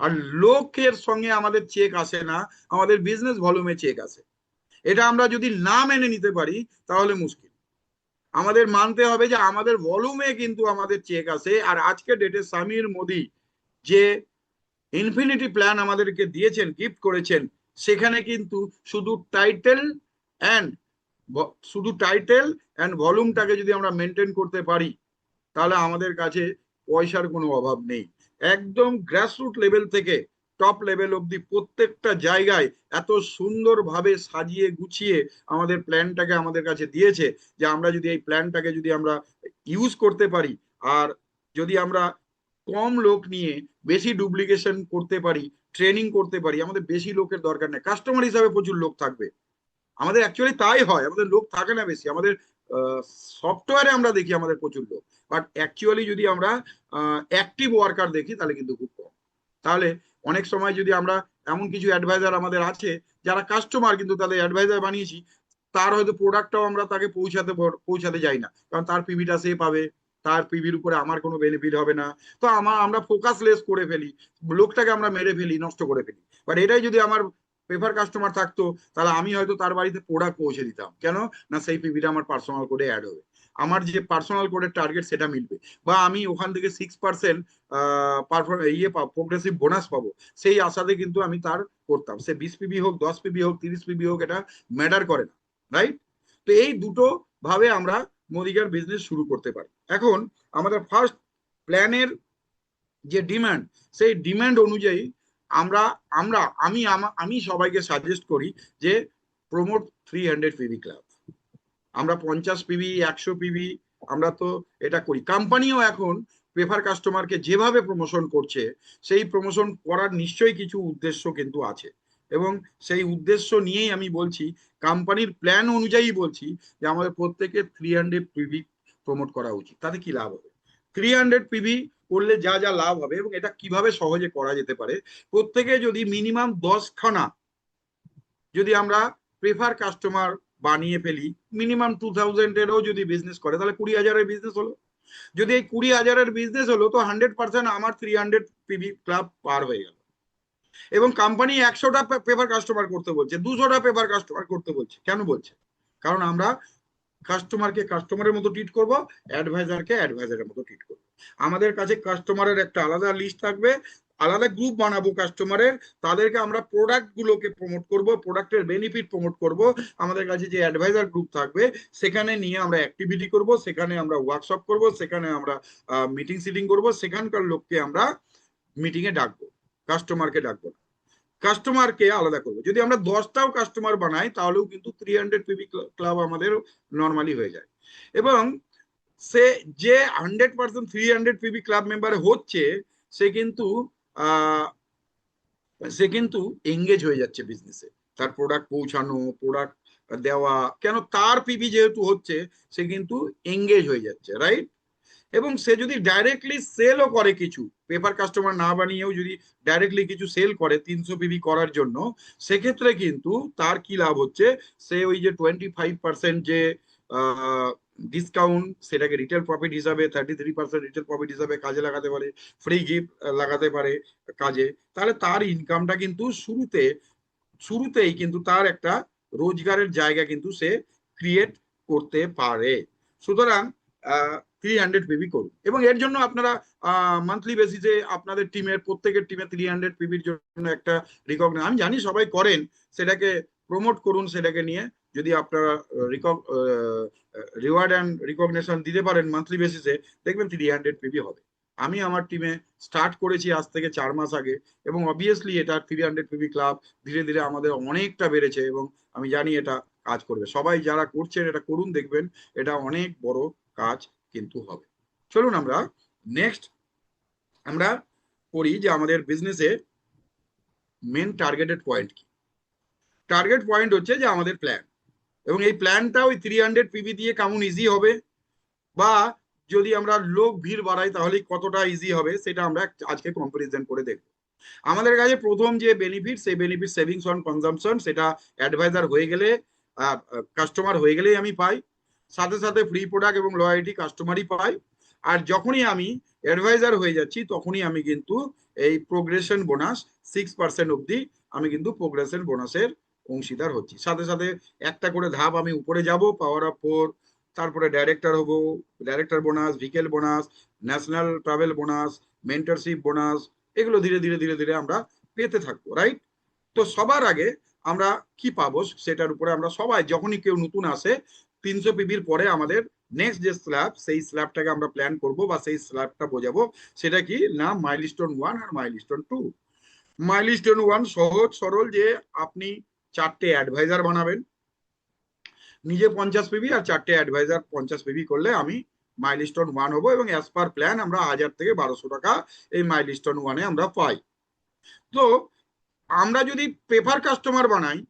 আর লোকের সঙ্গে আমাদের চেক আসে না, আমাদের বিজনেস ভলিউমে চেক আসে। এটা আমরা যদি না মেনে নিতে পারি তাহলে মুশকিল। আমাদের মানতে হবে যে আমাদের ভলিউমে কিন্তু আমাদের চেক আসে। আর আজকে ডেটে সামির মোদি যে ইনফিনিটি প্ল্যান আমাদেরকে দিয়েছেন, গিফট করেছেন, সেখানে কিন্তু শুধু টাইটেল অ্যান্ড ভলিউমটাকে যদি আমরা মেনটেন করতে পারি, তাহলে আমাদের কাছে পয়সার কোনো অভাব নেই। একদম গ্রাসরুট লেভেল থেকে টপ লেভেল অব্দি প্রত্যেকটা জায়গায় এত সুন্দরভাবে সাজিয়ে গুছিয়ে আমাদের প্ল্যানটাকে আমাদের কাছে দিয়েছে, যে আমরা যদি এই প্ল্যানটাকে যদি আমরা ইউজ করতে পারি, আর যদি আমরা কম লোক নিয়ে বেশি ডুপ্লিকেশন করতে পারি, ট্রেনিং করতে পারি, আমাদের বেশি লোকের দরকার নেই, কাস্টমার হিসাবে প্রচুর লোক থাকবে। আমাদের অ্যাকচুয়ালি তাই হয়, আমাদের লোক থাকে না বেশি, আমাদের সফটওয়্যারে আমরা দেখি আমাদের প্রচুর লোক, বাট অ্যাকচুয়ালি যদি আমরা অ্যাক্টিভ ওয়ার্কার দেখি তাহলে কিন্তু খুব কম। তাহলে অনেক সময় যদি আমরা, এমন কিছু অ্যাডভাইজার আমাদের আছে যারা কাস্টমার কিন্তু তাদের অ্যাডভাইজার বানিয়েছি, তার হয়তো প্রোডাক্টটাও আমরা তাকে পৌঁছাতে যাই না, কারণ তার পিভিটা সে পাবে, তার পিভির উপরে আমার কোনো বেনিফিট হবে না। তো আমরা ফোকাসলেস করে ফেলি, লোকটাকে আমরা মেরে ফেলি, নষ্ট করে ফেলি। বাট এটাই যদি আমার প্রেফার কাস্টমার থাকতো, তাহলে আমি হয়তো তার বাড়িতে প্রোডাক্ট পৌঁছে দিতাম। কেন না, সেই পিভিটা আমার পার্সোনাল কোডে অ্যাড হবে, আমার যে পার্সোনাল কোডের টার্গেট সেটা মিলবে, বা আমি ওখান থেকে 6% প্রোগ্রেসিভ বোনাস পাবো, সেই আশাতে কিন্তু আমি তার করতাম। সে 20 পিবি হোক, 10 পিবি হোক, 30 পিবি হোক, এটা ম্যাটার করে না, রাইট? তো এই দুটো ভাবে আমরা মুদিখার বিজনেস শুরু করতে পারি। এখন আমাদের ফার্স্ট প্ল্যানের যে ডিমান্ড, সেই ডিমান্ড অনুযায়ী আমরা আমরা আমি আমি সবাইকে সাজেস্ট করি যে প্রমোট 300 পিবি ক্লাব। আমরা 50 পিবি, 100 পিবি, আমরা তো এটা করি। কোম্পানিও এখন প্রেফার কাস্টমারকে যেভাবে প্রমোশন করছে, সেই প্রমোশন করার নিশ্চয়ই কিছু উদ্দেশ্য কিন্তু আছে, এবং সেই উদ্দেশ্য নিয়েই আমি বলছি, কোম্পানির প্ল্যান অনুযায়ী বলছি যে আমাদের প্রত্যেকে 300 পিভি প্রমোট করা উচিত। তাতে কি লাভ হবে? 300 পিভি করলে যা যা লাভ হবে, এবং এটা কিভাবে সহজে করা যেতে পারে, প্রত্যেকে যদি মিনিমাম 10খানা যদি আমরা প্রেফার কাস্টমার বানিয়ে ফেলি, মিনিমাম 2000-এরও যদি বিজনেস করে, তাহলে 20,000-এর বিজনেস হলো। যদি এই 20,000-এর বিজনেস হলো, তো 100% আমার 300 পিভি ক্লাব পার হয়ে গেল। এবং কোম্পানি 100টা পেপার কাস্টমার করতে বলছে, 200টা পেপার কাস্টমার করতে বলছে। কেন বলছে? কারণ আমরা কাস্টমারকে কাস্টমারের মতো ট্রিট করব, অ্যাডভাইজারকে অ্যাডভাইজারের মতো ট্রিট করব। আমাদের কাছে কাস্টমারের একটা আলাদা লিস্ট থাকবে, আলাদা গ্রুপ বানাবো কাস্টমারের, তাদেরকে আমরা প্রোডাক্ট গুলোকে প্রমোট করব, প্রোডাক্টের বেনিফিট প্রমোট করব। আমাদের কাছে যে অ্যাডভাইজার গ্রুপ থাকবে, সেখানে নিয়ে আমরা অ্যাক্টিভিটি করব, সেখানে আমরা ওয়ার্কশপ করব, সেখানে আমরা মিটিং সিটিং করব, সেখানকার লোককে আমরা মিটিং এ ডাকবো, কাস্টমারকে ডাকবো না। কাস্টমারকে আলাদা করবো। যদি আমরা 10টাও কাস্টমার বানাই, তাহলেও কিন্তু 300 পিভি ক্লাব আমাদের নর্মালি হয়ে যায়। এবং সে যে 100% 300 পিভি ক্লাব মেম্বার হচ্ছে, সে কিন্তু আহ সে কিন্তু এঙ্গেজ হয়ে যাচ্ছে বিজনেসে, তার প্রোডাক্ট পৌঁছানো, প্রোডাক্ট দেওয়া, কেন তার পিভি যেহেতু হচ্ছে, সে কিন্তু এঙ্গেজ হয়ে যাচ্ছে, রাইট? এবং সে যদি ডাইরেক্টলি সেলও করে, কিছু পেপার কাস্টমার না বানিয়েও যদি ডাইরেক্টলি কিছু সেল করে 300 পিভি করার জন্য, সেক্ষেত্রে কিন্তু তার কি লাভ হচ্ছে, সে ওই যে 25% যে ডিসকাউন্ট, সেটাকে রিটেল প্রফিট হিসাবে, 33% রিটেল প্রফিট হিসাবে কাজে লাগাতে পারে, ফ্রি গিফট লাগাতে পারে কাজে। তাহলে তার ইনকামটা কিন্তু শুরুতেই কিন্তু তার একটা রোজগারের জায়গা কিন্তু সে ক্রিয়েট করতে পারে। সুতরাং 300 পিভি করুন, এবং এর জন্য আপনারা মান্থলি বেসিসে আপনাদের টিমের প্রত্যেকের টিমে 300 পিভির জন্য একটা রিকগনাইজ, আমি জানি সবাই করেন, সেটাকে প্রমোট করুন। সেটাকে নিয়ে যদি আপনারা রিওয়ার্ড অ্যান্ড রিকগনিশন দিতে পারেন মান্থলি বেসিসে, দেখবেন 300 পিভি হবে। আমি আমার টিমে স্টার্ট করেছি আজ থেকে 4 মাস আগে, এবং অবভিয়াসলি এটা 300 পিভি ক্লাব ধীরে ধীরে আমাদের অনেকটা বেড়েছে, এবং আমি জানি এটা কাজ করবে। সবাই যারা করছেন এটা করুন, দেখবেন এটা অনেক বড় কাজ কিন্তু হবে। চলুন আমরা নেক্সট আমরা করি যে আমাদের বিজনেসে মেন টার্গেটেড পয়েন্ট কি। টার্গেট পয়েন্ট হচ্ছে যে আমাদের প্ল্যান, এবং এই প্ল্যানটা ওই 300 পিভি দিয়ে কেমন ইজি হবে, বা যদি আমরা লোক ভিড় বাড়াই তাহলে কতটা ইজি হবে, সেটা আমরা আজকে কম্পারিজন করে দেখব। আমাদের কাছে প্রথম যে বেনিফিট, সেই বেনিফিট সেভিংস অন কনজাম্পশন, সেটা অ্যাডভাইজার হয়ে গেলে, কাস্টমার হয়ে গেলেই আমি পাই। সাথে সাথে ফ্রি প্রোডাক্ট এবং লয়ালিটি কাস্টমারই পাই। আর যখনই আমি অ্যাডভাইজার হয়ে যাচ্ছি, তখনই আমি কিন্তু এই প্রোগ্রেশন বোনাস 6% অব্দি আমি কিন্তু প্রোগ্রেশন বোনাসের অংশীদার হচ্ছি। সাথে সাথে একটা করে ধাপ আমি উপরে যাব, পাওয়ার অফ 4, তারপরে ডাইরেক্টর হব, director bonus, ভিকেল bonus, national travel bonus, mentorship bonus, এগুলো ধীরে ধীরে ধীরে ধীরে আমরা পেতে থাকবো, রাইট? তো সবার আগে আমরা কি পাবো সেটার উপরে আমরা সবাই, যখনই কেউ নতুন আসে, 300 পিভির পরে আমাদের নেক্সট যে স্ল্যাব, সেই স্ল্যাবটাকে আমরা প্ল্যান করব, বা সেই স্ল্যাবটা বোঝাবো। সেটা কি না, মাইলস্টোন 1 আর মাইলস্টোন 2। মাইলস্টোন 1 সহজ সরল, যে আপনি 4টে অ্যাডভাইজার বানাবেন, নিজে 50 পিভি আর 4টে অ্যাডভাইজার 50 পিভি করলে আমি মাইলস্টোন 1 হবো, এবং অ্যাজ পার প্ল্যান আমরা 1000 থেকে 1200 টাকা এই মাইলস্টোন 1-এ আমরা পাই। তো আমরা যদি প্রেফার কাস্টমার বানাই,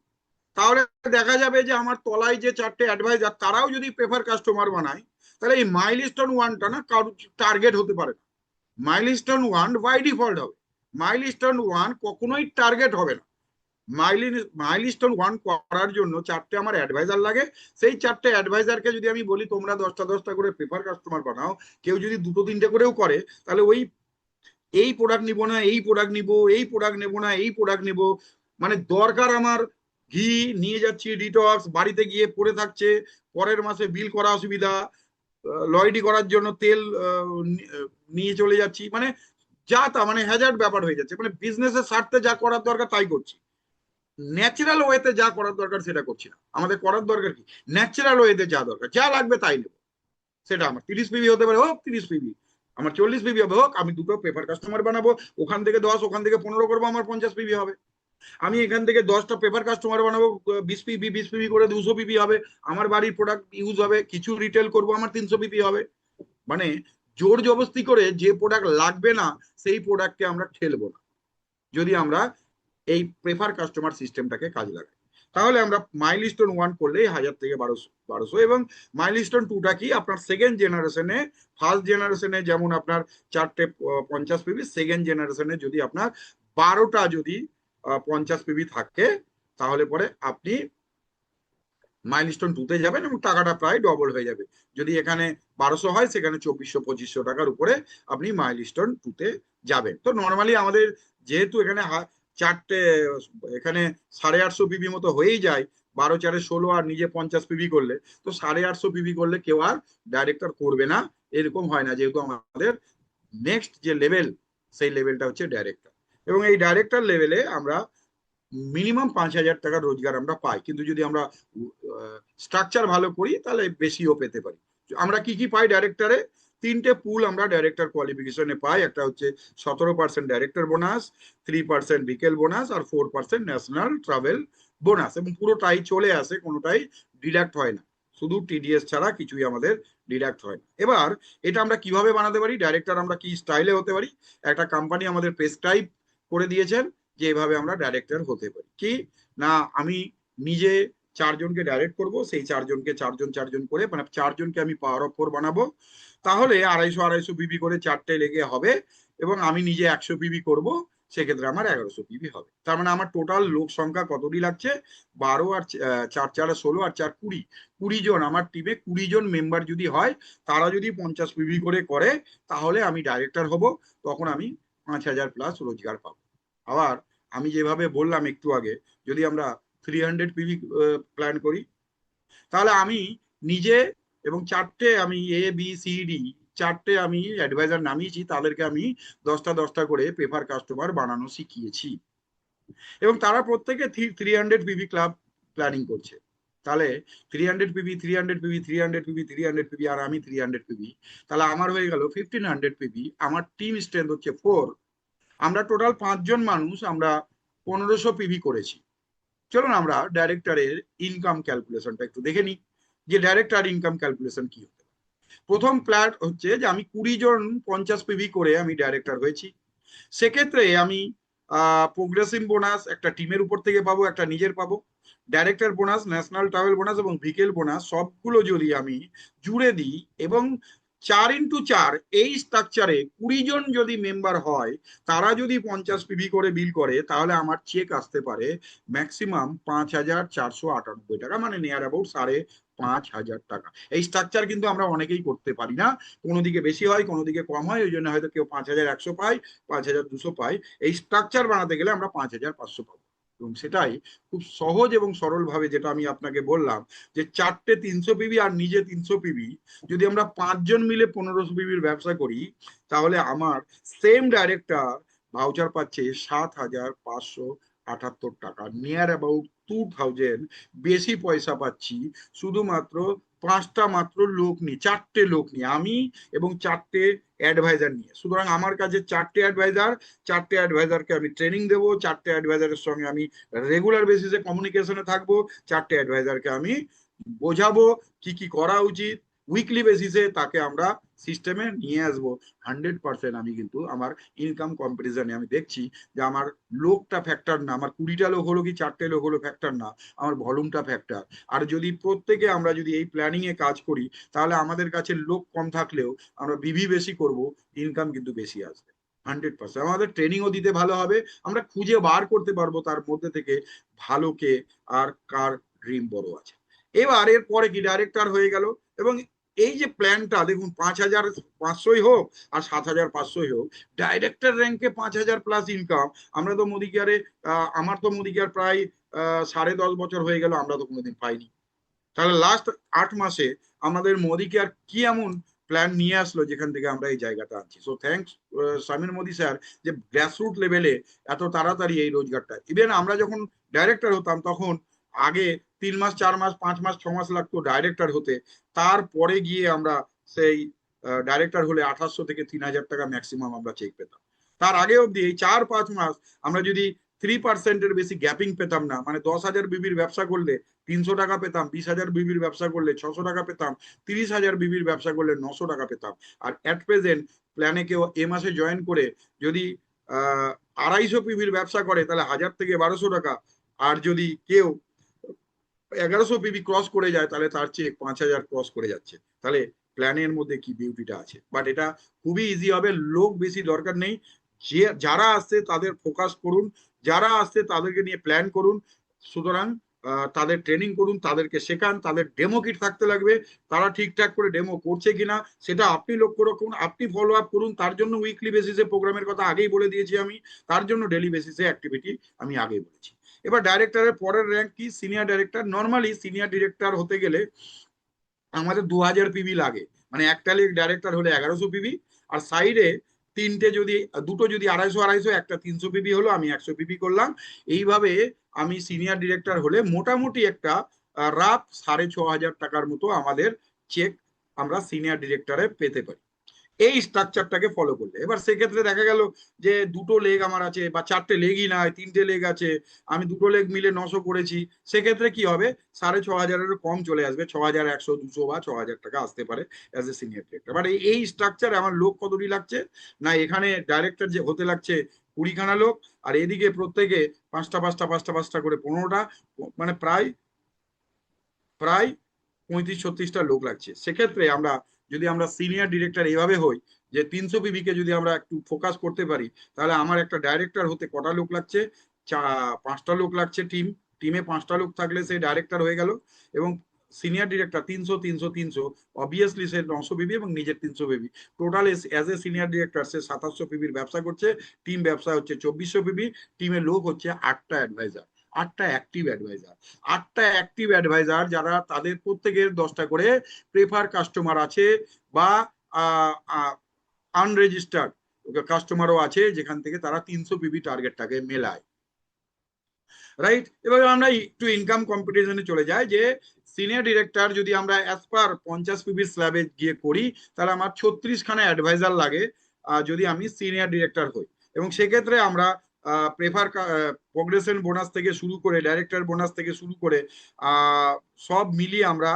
তাহলে দেখা যাবে যে আমার তলায় যে 4টে অ্যাডভাইজার, তারাও যদি প্রেফার কাস্টমার বানায়, তাহলে এই মাইলস্টোন 1টা না কারোর টার্গেট হতে পারে না। মাইলস্টোন 1 বাই ডিফল্ট হবে, মাইলস্টোন 1 কখনোই টার্গেট হবে না। মাইলস্টোন 1 করার জন্য 4টে আমার অ্যাডভাইজার লাগে। সেই 4টে অ্যাডভাইজারকে যদি আমি বলি তোমরা 10টা করে প্রেফার কাস্টমার বানাও, কেউ যদি 2-3টে করেও করে, তাহলে ওই এই প্রোডাক্ট নিব না, এই প্রোডাক্ট নিব, এই প্রোডাক্ট নেব না, এই প্রোডাক্ট নেব, মানে দরকার আমার ঘি নিয়ে যাচ্ছি ডিটক্স, বাড়িতে গিয়ে পড়ে থাকছে, পরের মাসে বিল করা অসুবিধা, লয়েডি করার জন্য তেল নিয়ে চলে যাচ্ছি, মানে যা তা মানে হ্যাজার্ড ব্যাপার হয়ে যাচ্ছে। মানে বিজনেসের স্বার্থে যা করার দরকার তাই করছি, ন্যাচারাল ওয়েতে যা করার দরকার সেটা করছি না। আমাদের করার দরকার কি, ন্যাচারাল ওয়েতে যা দরকার, যা লাগবে তাই নেবো। সেটা আমার 30 পিভি হতে পারে, হোক 30 পিভি, আমার 40 পিভি হবে, হোক। আমি দুটো পেপার কাস্টমার বানাবো, ওখান থেকে 10, ওখান থেকে 15 করবো, আমার 50 পিভি হবে। আমি এখান থেকে 10টা পেপার কাস্টমার বানাবো, 20 পিভি করে 200 পিভি হবে, আমার বাড়ির প্রোডাক্ট ইউজ হবে, কিছু রিটেল করবো, আমার 300 পিভি হবে। মানে জোর জবরদস্তি করে যে প্রোডাক্ট লাগবে না সেই প্রোডাক্টকে আমরা ঠেলবো না, যদি আমরা এই প্রেফার কাস্টমার সিস্টেমটাকে কাজে লাগাই। তাহলে আমরা মাইলস্টোন 1 করলেই 1000 থেকে 1200 এবং মাইলস্টোন 2টা কি আপনার সেকেন্ড জেনারেশনে, ফার্স্ট জেনারেশনে যেমন আপনার 4টে 50 পিবি, সেকেন্ড জেনারেশনে যদি আপনার 12টা যদি 50 পিবি থাকে, তাহলে পরে আপনি মাইলস্টোন 2তে যাবেন এবং টাকাটা প্রায় ডবল হয়ে যাবে। যদি এখানে 1200 হয়, সেখানে 2400-2500 টাকার উপরে আপনি মাইলস্টোন 2তে যাবেন। তো নর্মালি আমাদের যেহেতু এখানে 4টে, এখানে 850 পিবি মতো হয়েই যায়, 12×4=16 আর নিজে 50 পিবি করলে, তো 850 পিবি করলে কেউ আর ডাইরেক্টর করবে না, এরকম হয় না, যেহেতু আমাদের নেক্সট যে লেভেল, সেই লেভেলটা হচ্ছে ডাইরেক্টর। এবং এই ডাইরেক্টর লেভেলে আমরা মিনিমাম 5000 টাকার রোজগার আমরা পাই, কিন্তু যদি আমরা স্ট্রাকচার ভালো করি তাহলে বেশিও পেতে পারি। আমরা কি কি পাই ডাইরেক্টরে? 3টে পুল আমরা ডাইরেক্টর কোয়ালিফিকেশনে পাই। একটা হচ্ছে 17% ডাইরেক্টর বোনাস, 3% বিকেল বোনাস আর 4% ন্যাশনাল ট্রাভেল বোনাস, এবং পুরোটাই চলে আসে, কোনোটাই ডিডাক্ট হয় না, শুধু টিডিএস ছাড়া কিছুই আমাদের ডিডাক্ট হয় না। এবার এটা আমরা কিভাবে বানাতে পারি, ডাইরেক্টর আমরা কি স্টাইলে হতে পারি? একটা কোম্পানি আমাদের প্রেসক্রাইব করে দিয়েছেন যে এভাবে আমরা ডাইরেক্টর হতে পারি। কি না, আমি নিজে 4জনকে ডাইরেক্ট করব, সেই 4জনকে 4জন করে, মানে 4জনকে আমি পাওয়ার অফ 4 বানাবো, তাহলে 250-250 পিবি করে 4টে লেগে হবে, এবং আমি নিজে 100 পিবি করব, সেক্ষেত্রে আমার 1100 পিবি হবে। তার মানে আমার টোটাল লোক সংখ্যা কতটি লাগছে? 12 আর 4×4=16 আর 4=20, 20 জন আমার টিমে, 20 জন মেম্বার যদি হয়, তারা যদি 50 পিবি করে করে, তাহলে আমি ডাইরেক্টর হব, তখন আমি 5000 প্লাস রোজগার পাবো। আবার আমি যেভাবে বললাম একটু আগে, যদি আমরা 300 পিবি প্ল্যান করি, তাহলে আমি নিজে এবং 4টে আমি ABCD 4টে আমি অ্যাডভাইজার নামিয়েছি, তাদেরকে আমি 10টা করে পেপার কাস্টমার বানানো শিখিয়েছি, এবং তারা প্রত্যেকে 300 পিবি ক্লাব প্ল্যানিং করছে। তাহলে 300 পিবি, 300 পিবি, 300 পিবি, 300 পিবি, আর আমি 300 পিবি, তাহলে আমার হয়ে গেল 1500 পিবি। আমার টিম স্ট্রেংথ হচ্ছে 4। আমরা টোটাল 5জন মানুষ আমরা 1500 পিবি করেছি। চলুন আমরা ডাইরেক্টরের ইনকাম ক্যালকুলেশনটা একটু দেখে নিই, যে ডাইরেক্টর ইনকাম ক্যালকুলেশন কি হতে পারে। প্রথম প্ল্যান হচ্ছে যে আমি 20 জন 50 পিবি করে আমি ডাইরেক্টর হয়েছি, সেক্ষেত্রে আমি প্রোগ্রেসিভ বোনাস একটা টিমের উপর থেকে পাবো, একটা নিজের পাবো, director bonus, national travel bonus এবং ভিকেল বোনাস সবগুলো যদি আমি জুড়ে দিই, এবং 4x4 এই স্ট্রাকচারে 20 জন যদি মেম্বার হয়, তারা যদি 50 পিবি করে বিল করে, তাহলে আমার চেক আসতে পারে ম্যাক্সিমাম 5498 টাকা, মানে নিয়ার অ্যাবাউট 5500 টাকা। এই স্ট্রাকচার কিন্তু আমরা অনেকেই করতে পারি না, কোনো দিকে বেশি হয়, কোনো দিকে কম হয়, ওই জন্য হয়তো কেউ 5100 পায়, 5200 পায়। এই স্ট্রাকচার বানাতে গেলে আমরা 5500 পাবো, এবং সেটাই খুব সহজ এবং সরল ভাবে, যেটা আমি আপনাকে বললাম, যে 4টে 300 পিবি আর নিজে 300 পিবি, যদি আমরা 5জন মিলে 1500 পিবির ব্যবসা করি, তাহলে আমার সেম ডাইরেক্টর ভাউচার পাচ্ছে 7578 টাকা, নিয়ার অ্যাবাউট 2000 বেশি পয়সা পাচ্ছি, শুধুমাত্র 5টা মাত্র লোক নিয়ে, 4টে লোক নিয়ে, আমি এবং 4টে অ্যাডভাইজার নিয়ে। সুতরাং আমার কাছে 4টে অ্যাডভাইজার, 4টে অ্যাডভাইজারকে আমি ট্রেনিং দেবো, 4টে অ্যাডভাইজারের সঙ্গে আমি রেগুলার বেসিসে কমিউনিকেশনে থাকবো, 4টে অ্যাডভাইজারকে আমি বোঝাবো কি কি করা উচিত, উইকলি বেসিসে তাকে আমরা সিস্টেমে নিয়ে আসবো। 100% আমি কিন্তু আমার ইনকাম কম্পারিজনে আমি দেখছি যে আমার লোকটা ফ্যাক্টর না, আমার 20টা লোক হলো কি 4টে লোক হলো ফ্যাক্টর না, আমার ভলিউমটা ফ্যাক্টর। আর যদি প্রত্যেকে আমরা যদি এই প্ল্যানিং এ কাজ করি, তাহলে আমাদের কাছে লোক কম থাকলেও আমরা বিভি বেশি করব, ইনকাম কিন্তু বেশি আসবে 100%। আমাদের ট্রেনিংও দিতে ভালো হবে, আমরা খুঁজে বার করতে পারবো তার মধ্যে থেকে ভালো কে আর কার ড্রিম বড় আছে। এবার এর পরে কি, ডাইরেক্টর হয়ে গেল, এবং এই যে প্ল্যানটা দেখুন, 5500 হোক আর 7500 হোক, ডাইরেক্টর র্যাঙ্কে 5000 প্লাস ইনকাম। আমরা তো মোদি কেয়ারে, আমার তো মোদি কেয়ার প্রায় 10.5 বছর হয়ে গেল, আমরা তো কোনোদিন পাইনি। তাহলে লাস্ট 8 মাসে আমাদের মোদি কেয়ার কি এমন প্ল্যান নিয়ে আসলো যেখান থেকে আমরা এই জায়গাটা আনছি। So thanks Samir Modi sir, যে গ্রাসরুট লেভেলে এত তাড়াতাড়ি এই রোজগারটা। ইভেন আমরা যখন ডাইরেক্টর হতাম, তখন আগে 3 মাস 4 মাস 5 মাস 6 মাস লাগতো ডাইরেক্টর হতে, তারপরে গিয়ে আমরা সেই ডাইরেক্টর হলে 2800 থেকে 3000 টাকা ম্যাক্সিমাম আমরা চেক পেতাম। তার আগে অব্দি এই 4-5 মাস আমরা যদি 3%-এর বেশি গ্যাপিং পেতাম না, মানে 10,000 বিবির ব্যবসা করলে 300 টাকা পেতাম, 20,000 বিবির ব্যবসা করলে 600 টাকা পেতাম, 30,000 বিবির ব্যবসা করলে 900 টাকা পেতাম। আর অ্যাট প্রেজেন্ট প্ল্যানে কেউ এ মাসে জয়েন করে যদি 250 পিবির ব্যবসা করে তাহলে 1,000 থেকে 1,200 টাকা, আর যদি কেউ 1100 পিবি ক্রস করে যায় তাহলে তার চেয়ে 5,000 ক্রস করে যাচ্ছে। তাহলে প্ল্যানের মধ্যে কি বিউটিটা আছে। বাট এটা খুবই ইজি হবে, লোক বেশি দরকার নেই। যে যারা আসছে তাদের ফোকাস করুন, যারা আসছে তাদেরকে নিয়ে প্ল্যান করুন। সুতরাং তাদের ট্রেনিং করুন, তাদেরকে শেখান, তাদের ডেমো কিট থাকতে লাগবে, তারা ঠিকঠাক করে ডেমো করছে কিনা সেটা আপনি লক্ষ্য রাখুন, আপনি ফলো আপ করুন। তার জন্য উইকলি বেসিসে প্রোগ্রামের কথা আগেই বলে দিয়েছি আমি, তার জন্য ডেলি বেসিসে অ্যাক্টিভিটি আমি আগেই বলেছি। এবার ডাইরেক্টরের পরের র্যাঙ্ক কি? Senior director. Normally senior director হতে গেলে আমাদের 2,000 পিবি লাগে, মানে একটা ডাইরেক্টর হলে 1100 পিবি, আর সাইডে তিনটে যদি, দুটো যদি 250 250, একটা 300 পিবি হলো, আমি 100 পিবি করলাম। এইভাবে আমি সিনিয়র ডিরেক্টর হলে মোটামুটি একটা রাফ 6,500 টাকার মতো আমাদের চেক আমরা সিনিয়র ডিরেক্টরে পেতে পারি এই স্ট্রাকচারটাকে ফলো করলে। এবার সেক্ষেত্রে দেখা গেল যে দুটো লেগ আমার আছে, বা চারটে লেগই নয়, তিনটে লেগ আছে, আমি দুটো লেগ মিলে 900 করেছি, সেক্ষেত্রে কি হবে? 6,500-এর কম চলে আসবে, 6,100, 200 বা 6,000 টাকা আসতে পারে as a senior director. But এই স্ট্রাকচারে আমার লোক কতটি লাগছে? না, এখানে ডাইরেক্টর যে হতে লাগছে 20খানা লোক, আর এদিকে প্রত্যেকে পাঁচটা পাঁচটা পাঁচটা পাঁচটা করে 15টা, মানে প্রায় প্রায় 35-36টা লোক লাগছে। সেক্ষেত্রে আমরা যদি আমরা সিনিয়র ডিরেক্টর এইভাবে হই যে 300 পিবি কে যদি আমরা একটু ফোকাস করতে পারি, তাহলে আমার একটা ডাইরেক্টর হতে কটা লোক লাগছে? 5টা লোক লাগছে। টিমে 5টা লোক থাকলে সে ডাইরেক্টর হয়ে গেল। এবং সিনিয়র ডিরেক্টর 300 300 300, অবভিয়াসলি সে 900 পিবি এবং নিজের 300 PB, total as a senior director সে 2700 পিবির ব্যবসা করছে। টিম ব্যবসা হচ্ছে 2400 পিবি। টিমের লোক হচ্ছে 8টা অ্যাডভাইজার, 8টা অ্যাক্টিভ অ্যাডভাইজার। 8টা অ্যাক্টিভ অ্যাডভাইজার যারা তাদের প্রত্যেকের 10টা করে প্রেফার কাস্টমার আছে, বা আনরেজিস্টার্ড কাস্টমারও আছে, যেখান থেকে তারা 300 পিবি টার্গেটটাকে মেলায়। রাইট? এবার আমরা একটু ইনকাম কম্পিটিশনে চলে যাই, যে সিনিয়র ডিরেক্টর যদি আমরা অ্যাজ পার 50 পিবির স্ল্যাবে গিয়ে করি, তাহলে আমার 36খানা অ্যাডভাইজার লাগে যদি আমি সিনিয়র ডিরেক্টর হই। এবং সেক্ষেত্রে আমরা প্রেফার প্রোগ্রেশন বোনাস থেকে শুরু করে, ডাইরেক্টর বোনাস থেকে শুরু করে সব মিলিয়ে আমরা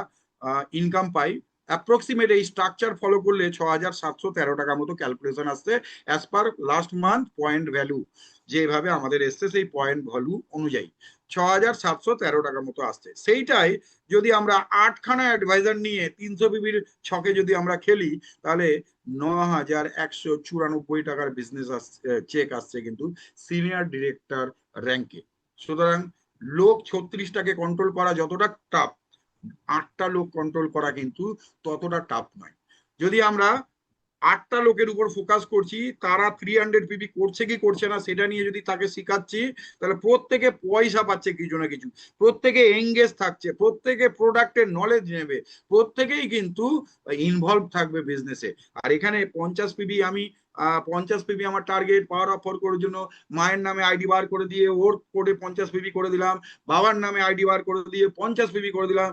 ইনকাম পাই। অ্যাপ্রক্সিমেট এই স্ট্রাকচার ফলো করলে 6,713 টাকা মতো ক্যালকুলেশন আসছে as per last month point value, যেভাবে আমাদের এসছে সেই পয়েন্ট ভ্যালু অনুযায়ী 6,713 টাকার মতো আসছে। সেইটাই যদি আমরা 8খানা অ্যাডভাইজার নিয়ে 300 পিবির ছকে যদি আমরা খেলি, তাহলে 9,194 টাকার বিজনেস চেক আসছে কিন্তু সিনিয়র ডিরেক্টর র্যাঙ্কে। সুতরাং লোক 36টাকে কন্ট্রোল করা যতটা টাফ, 8টা লোক কন্ট্রোল করা কিন্তু ততটা টাফ নয়। যদি আমরা 8টা লোকের উপর ফোকাস করছি, তারা 300 পিবি করছে কি করছে না সেটা নিয়ে যদি তাকে শেখাচ্ছি, তাহলে প্রত্যেকে পয়সা পাচ্ছে কিছু না কিছু, প্রত্যেকে এঙ্গেজ থাকছে, প্রত্যেকে প্রোডাক্টের নলেজ নেবে, প্রত্যেকেই কিন্তু ইনভলভ থাকবে বিজনেসে। আর এখানে 50 পিবি আমি 50 পিবি আমার টার্গেট, পাওয়ার অফ 4 করার জন্য মায়ের নামে আইডি বার করে দিয়ে ওর কোডে 50 পিবি করে দিলাম, বাবার নামে আইডি বার করে দিয়ে 50 পিবি করে দিলাম,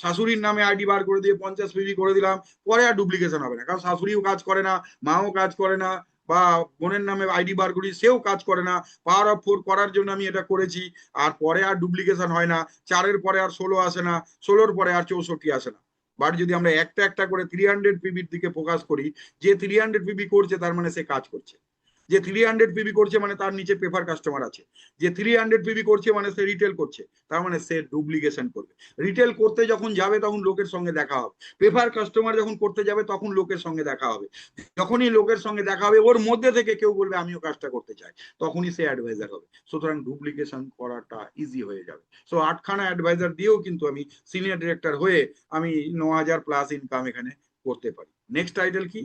শাশুড়ির নামে আইডি বার করে দিয়ে 50 পিবি করে দিলাম। পরে আর ডুপ্লিকেশন হবে না, কারণ শাশুড়িও কাজ করে না, মাও কাজ করে না, বা বোনের নামে আইডি বার করি সেও কাজ করে না, পাওয়ার অফ 4 করার জন্য আমি এটা করেছি। আর পরে আর ডুপ্লিকেশন হয় না, 4-এর পরে আর 16 আসে না, 16-র পরে আর 64 আসে না। বাট যদি আমরা একটা একটা করে 300 পিবির দিকে ফোকাস করি, যে 300 পিবি করছে তার মানে সে কাজ করছে, যে 300 পিবি করছে মানে তার নিচে প্রেফার কাস্টমার আছে, যে 300 পিবি করছে মানে সে রিটেল করছে, তার মানে সে ডুপ্লিকেশন করবে। রিটেল করতে যখন যাবে তখন লোকের সঙ্গে দেখা হবে, প্রেফার কাস্টমার যখন করতে যাবে তখন লোকের সঙ্গে দেখা হবে, যখনই লোকের সঙ্গে দেখা হবে ওর মধ্যে থেকে কেউ বলবে আমিও কাজটা করতে চাই, তখনই সে অ্যাডভাইজার হবে। সুতরাং ডুপ্লিকেশন করাটা ইজি হয়ে যাবে। সো 8খানা অ্যাডভাইজার দিয়েও কিন্তু আমি সিনিয়র ডিরেক্টর হয়ে আমি 9,000 প্লাস ইনকাম এখানে করতে পারি। নেক্সট টাইটেল কি?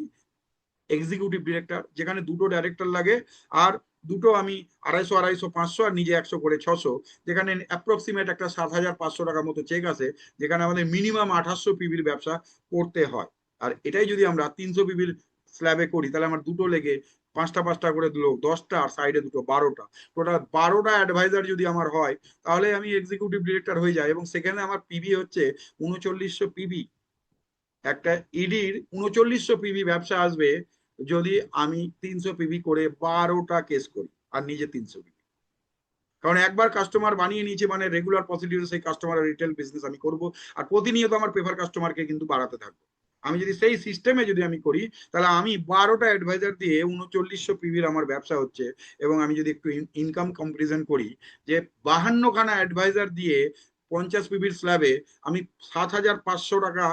এক্সিকিউটিভ ডিরেক্টর, যেখানে দুটো ডাইরেক্টর লাগে, আর দুটো আমি 250 250 500 আর নিজে 100 করে 600, যেখানে অ্যাপ্রক্সিমেট একটা 7,500 টাকার মতো চেক আছে, যেখানে আমাদের মিনিমাম 2800 পিবির ব্যবসা করতে হয়। আর এটাই যদি আমরা 300 পিবির স্ল্যাবে করি, তাহলে আমার দুটো লেগে পাঁচটা পাঁচটা করে দিল 10টা, আর সাইডে দুটো 12টা, টোটাল 12টা অ্যাডভাইজার যদি আমার হয়, তাহলে আমি এক্সিকিউটিভ ডিরেক্টর হয়ে যাই। এবং সেখানে আমার পিবি হচ্ছে 3900 পিবি। একটা ইডির 3900 পিবি ব্যবসা আসবে যদি আমি 300 পিবি করে 12টা কেস করি আর নিজে 300 পিবি। কারণ একবার কাস্টমার বানিয়ে নিয়েছে মানে রেগুলার প্রসিডিউর সেই কাস্টমার রিটেল বিজনেস আমি করব, আর প্রতিনিয়ত আমার প্রেফার কাস্টমারকে কিন্তু বাড়াতে থাকবো। আমি যদি সেই সিস্টেমে যদি আমি করি, তাহলে আমি 12টা অ্যাডভাইজার দিয়ে 3900 পিভির আমার ব্যবসা হচ্ছে। এবং আমি যদি একটু ইনকাম কম্পারিজন করি, যে 52খানা অ্যাডভাইজার দিয়ে 50 পিভির স্ল্যাবে আমি 7500 টাকা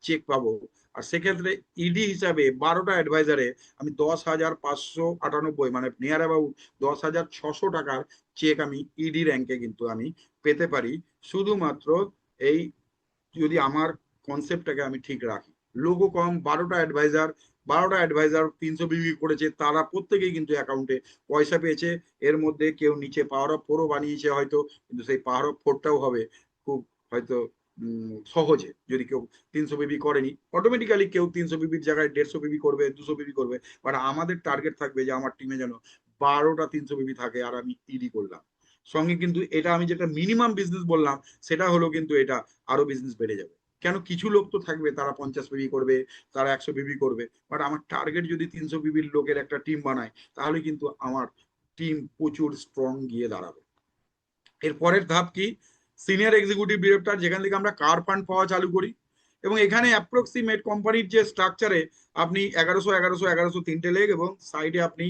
চেক পাবো। আর সেক্ষেত্রে ইডি হিসাবে 12টা অ্যাডভাইজারে আমি 10,598, মানে নিয়ার অ্যাবাউট 10,600 টাকার চেক আমি ইডি র্যাঙ্কে কিন্তু আমি পেতে পারি, শুধুমাত্র এই যদি আমার কনসেপ্টটাকে আমি ঠিক রাখি। লোগো কম, 12টা অ্যাডভাইজার 300 বিক্রি করেছে, তারা প্রত্যেকেই কিন্তু অ্যাকাউন্টে পয়সা পেয়েছে। এর মধ্যে কেউ নিচে পাওয়ার অফ 4ও বানিয়েছে হয়তো, কিন্তু সেই পাওয়ার অফ 4টাও হবে খুব হয়তো সহজে। যদি কেউ 300 বিবি করেনি, অটোমেটিক্যালি কেউ 300 বিবির জায়গায় 150 বিবি করবে, 200 বিবি করবে। বাট আমাদের টার্গেট থাকবে যে আমার টিমে যেন 12টা 300 বিবি থাকে, আর আমি ইডি করলাম সঙ্গে। কিন্তু এটা আমি যেটা মিনিমাম বিজনেস বললাম, সেটা হলো কিন্তু এটা আরো বিজনেস বেড়ে যাবে। কেন, কিছু লোক তো থাকবে তারা 50 বিবি করবে, তারা 100 বিবি করবে। বাট আমার টার্গেট যদি 300 বিবির লোকের একটা টিম বানায়, তাহলে কিন্তু আমার টিম প্রচুর স্ট্রং গিয়ে দাঁড়াবে। এর পরের ধাপ কি? সিনিয়র এক্সিকিউটিভ ডিরেক্টর, যেখান থেকে আমরা কার ফান্ড পাওয়া চালু করি। এবং এখানে অ্যাপ্রক্সিমেট কোম্পানির যে স্ট্রাকচারে আপনি 1100 তিনটে লেগ, এবং সাইডে আপনি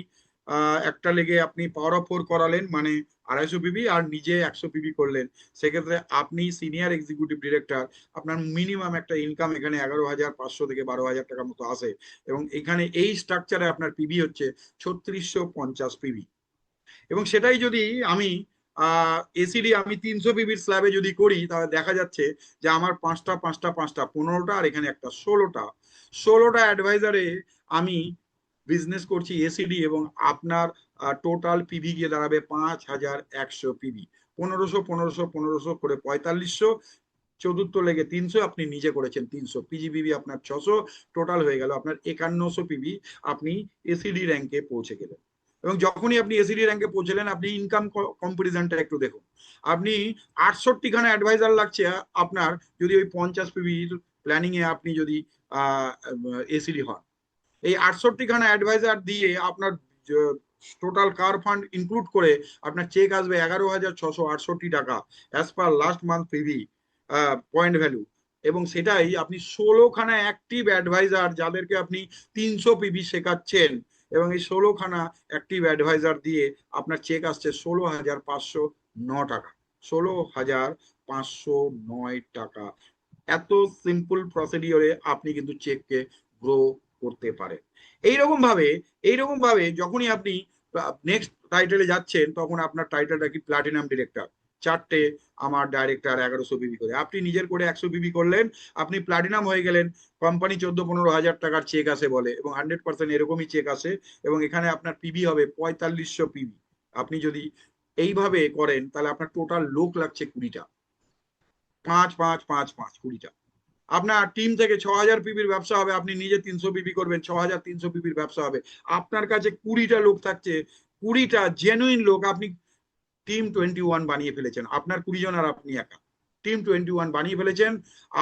একটা লেগে আপনি পাওয়ার অফ 4 করালেন, মানে 250 পিবি, আর নিজে 100 পিবি করলেন। সেক্ষেত্রে আপনি সিনিয়র এক্সিকিউটিভ ডিরেক্টর, আপনার মিনিমাম একটা ইনকাম এখানে 11,500 থেকে 12,000 টাকার মতো আসে। এবং এখানে এই স্ট্রাকচারে আপনার পিবি হচ্ছে 3650 পিবি। এবং সেটাই যদি আমি এসিডি আমি 300 পিবির স্ল্যাবে যদি করি, তাহলে দেখা যাচ্ছে যে আমার 5টা 15টা, আর এখানে একটা 16টা অ্যাডভাইজারে আমি বিজনেস করছি এসিডি। এবং আপনার টোটাল পিভি গিয়ে দাঁড়াবে 5100 পিভি। 1500 করে 4500, চতুর্থ লেগে 300, আপনি নিজে করেছেন 300, পিজিবিবি আপনার 600, টোটাল হয়ে গেল আপনার 5100 পিবি। আপনি এসিডি র্যাঙ্কে পৌঁছে গেলেন। এবং যখনই আপনি এসিডি র্যাঙ্কে পৌঁছলেন, আপনি ইনকাম কম্পারিজনটা একটু দেখুন। আপনি 68খানা অ্যাডভাইজার লাগছে আপনার, যদি ওই 50 পিবির প্ল্যানিং এ আপনি যদি এসিডি হন। এই 68খানা অ্যাডভাইজার দিয়ে আপনার টোটাল কার ফান্ড ইনক্লুড করে আপনার চেক আসবে 11,668 টাকা as per last month PV point value. এবং সেটাই আপনি 16খানা অ্যাক্টিভ অ্যাডভাইজার, যাদেরকে আপনি 300 পিভি শেখাচ্ছেন, এবং এই 16খানা অ্যাক্টিভ অ্যাডভাইজার দিয়ে আপনার চেক আসছে 16,509 টাকা। 16,509 টাকা। এত সিম্পল প্রসিডিওরে আপনি কিন্তু চেককে গ্রো করতে পারেন। এইরকম ভাবে যখনই আপনি নেক্সট টাইটেলে যাচ্ছেন, তখন আপনার টাইটেলটা কি? Platinum director. 4টে আমার ডাইরেক্টর 1100 বিবি করে, আপনি নিজের করে 100 বিবি করলেন, আপনি প্লাটিনাম হয়ে গেলেন। কোম্পানি 14-15 হাজার টাকার চেক আসে বলে, এবং 100% এরকমই চেক আসে। এবং এখানে আপনার পিবি হবে 4500 পিবি। আপনি যদি এইভাবে করেন, তাহলে আপনার টোটাল লোক লাগছে 20টা। 5 5 5 5 20টা। আপনার টিম থেকে 6000 পিবির ব্যবসা হবে, আপনি নিজে 300 পিবি করবেন, 6300 পিবির ব্যবসা হবে। আপনার কাছে 20টা লোক থাকছে, 20টা জেনুইন লোক। আপনি টিম 21 বানিয়ে ফেলেছেন, আপনার 20 জন আর আপনি একা। টিম 21 বানিয়ে ফেলেছেন,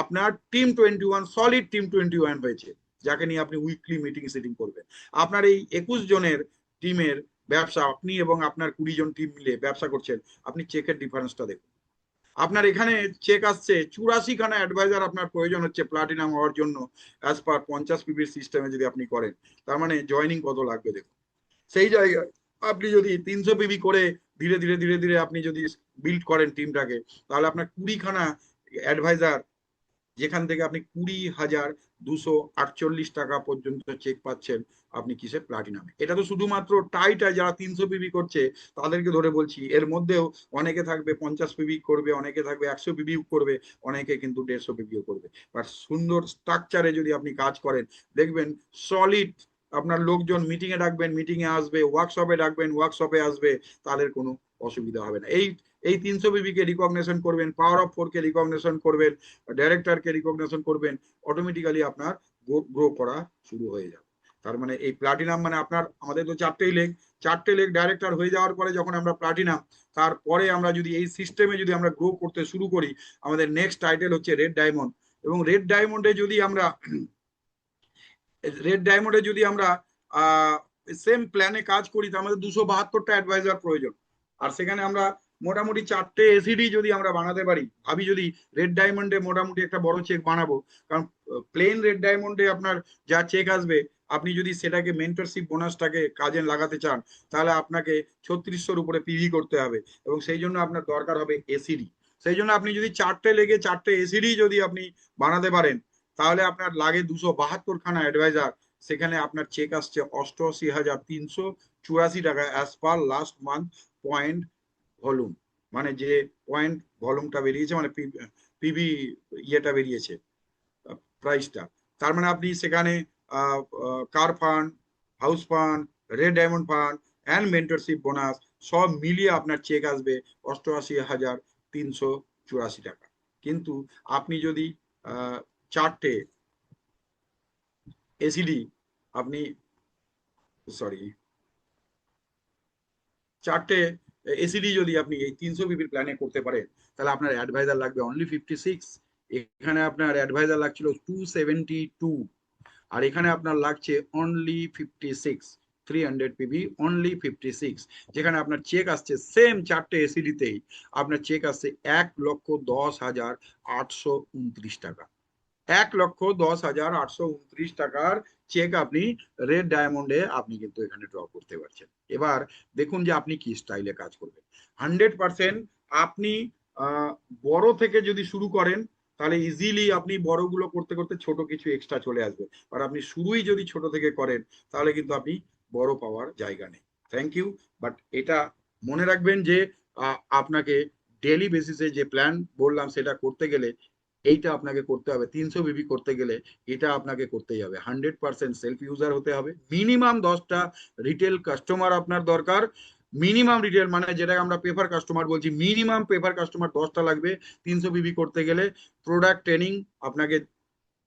আপনার টিম 21 সলিড টিম 21 হয়েছে, যাকে নিয়ে আপনি উইকলি মিটিং সেটিং করবেন। আপনার এই 21 জনের টিমের ব্যবসা, আপনি এবং আপনার 20 জন টিম মিলে ব্যবসা করছেন। আপনি চেকের ডিফারেন্সটা দেখুন। আপনার এখানে চেক আসছে 84খানা অ্যাডভাইজার আপনার প্রয়োজন হচ্ছে প্লাটিনাম হওয়ার জন্য, অ্যাজ পার 50 পিবির সিস্টেমে যদি আপনি করেন। তার মানে জয়নিং কত লাগবে দেখুন। সেই জায়গায় আপনি যদি 300 পিবি করে ধীরে ধীরে ধীরে ধীরে আপনি যদি বিল্ড করেন টিমটাকে, তাহলে আপনার 20খানা অ্যাডভাইজার, যেখান থেকে আপনি 20,248 টাকা পর্যন্ত চেক পাচ্ছেন, আপনি কিসে? প্লাটিনামে। এটা তো শুধুমাত্র টাইটা যারা 300 পিবি করছে তাদেরকে ধরে বলছি। এর মধ্যেও অনেকে থাকবে 50 পিবি করবে, অনেকে থাকবে 100 পিবি করবে, অনেকে কিন্তু 150 পিবিও করবে। বাট সুন্দর স্ট্রাকচারে যদি আপনি কাজ করেন, দেখবেন সলিড আপনার লোকজন মিটিং এ ডাকবেন, মিটিং এ আসবে, ওয়ার্কশপে ডাকবেন, ওয়ার্কশপে আসবে, তাদের কোনো অসুবিধা হবে না। এই 300 পিবি কে রিকগনিশন করবেন, পাওয়ার অফ 4 কে রিকগনিশন করবেন, ডাইরেক্টরকে রিকগনিশন করবেন, অটোমেটিক্যালি আপনার গ্রো করা শুরু হয়ে যাবে। তার মানে এই প্লাটিনাম মানে আপনার, আমাদের তো 4টে লেগ ডাইরেক্টর হয়ে যাওয়ার পরে যখন আমরা প্লাটিনাম, তারপরে আমরা যদি এই সিস্টেমে যদি আমরা গ্রো করতে শুরু করি, আমাদের নেক্সট টাইটেল হচ্ছে রেড ডায়মন্ড। এবং রেড ডায়মন্ডে যদি আমরা সেম প্ল্যানে কাজ করি, তো আমাদের 272টা অ্যাডভাইজার প্রয়োজন। আর সেখানে আমরা মোটামুটি 4টে এসিডি যদি আমরা বানাতে পারি, ভাবি যদি রেড ডায়মন্ডে মোটামুটি একটা বড় চেক বানাবো, কারণ প্লেন রেড ডায়মন্ডে আপনার যা চেক আসবে, আপনি যদি সেটাকে মেন্টরশিপ বোনাসটাকে কাজে লাগাতে চান, তাহলে আপনাকে 3600-র উপরে পিভি করতে হবে, এবং সেই জন্য আপনার দরকার হবে এসিডি। সেই জন্য আপনি যদি 4টে এসিডি যদি আপনি বানাতে পারেন, তাহলে আপনার লাগে 272খানা অ্যাডভাইজার, সেখানে আপনার চেক আসছে 88,384 টাকা as per last month point volume, মানে যে পয়েন্ট ভলিউমটা বেরিয়েছে, মানে পিভি ইয়েটা বেরিয়েছে, প্রাইসটা। তার মানে আপনি সেখানে কার fund, house fund, red diamond fund and mentorship bonus সব মিলিয়ে আপনার চেক আসবে 88,384 টাকা। কিন্তু আপনি যদি 4টে এসিডি আপনি সরি 4টে এসিডি যদি আপনি এই 300 পিপির প্ল্যানে করতে পারেন, তাহলে আপনার অ্যাডভাইজার লাগবে অনলি 56। এখানে আপনার অ্যাডভাইজার লাগছিল 272, আর এখানে আপনার লাগছে অনলি 56, 300 পিবি অনলি 56। যেখানে আপনার চেক আসছে সেম 4টে এসিডিতেই আপনার চেক আসছে 1,10,829 টাকা। 1,10,829 টাকার চেক আপনি রেড ডায়মন্ডে আপনি কিন্তু এখানে ড্র করতে পারছেন। এবার দেখুন যে আপনি কি স্টাইলে কাজ করবেন। 100% আপনি বড় থেকে যদি শুরু করেন, তাহলে ইজিলি আপনি বড়গুলো করতে করতে ছোট কিছু এক্সট্রা চলে আসবে। আর আপনি শুরুই যদি ছোট থেকে করেন, তাহলে কিন্তু আপনি বড় পাওয়ার জায়গা নেই। Thank you. বাট এটা মনে রাখবেন যে আপনাকে ডেলি বেসিসে যে প্ল্যান বললাম সেটা করতে গেলে এইটা আপনাকে করতে হবে। 300 বিবি করতে গেলে এটা আপনাকে করতেই হবে। 100% সেলফ ইউজার হতে হবে। মিনিমাম 10টা রিটেল কাস্টমার আপনার দরকার। মিনিমাম রিটেল মানে যেটা আমরা পেপার কাস্টমার বলছি, মিনিমাম পেপার কাস্টমার 10টা লাগবে 300 বিবি করতে গেলে। প্রোডাক্ট ট্রেনিং আপনাকে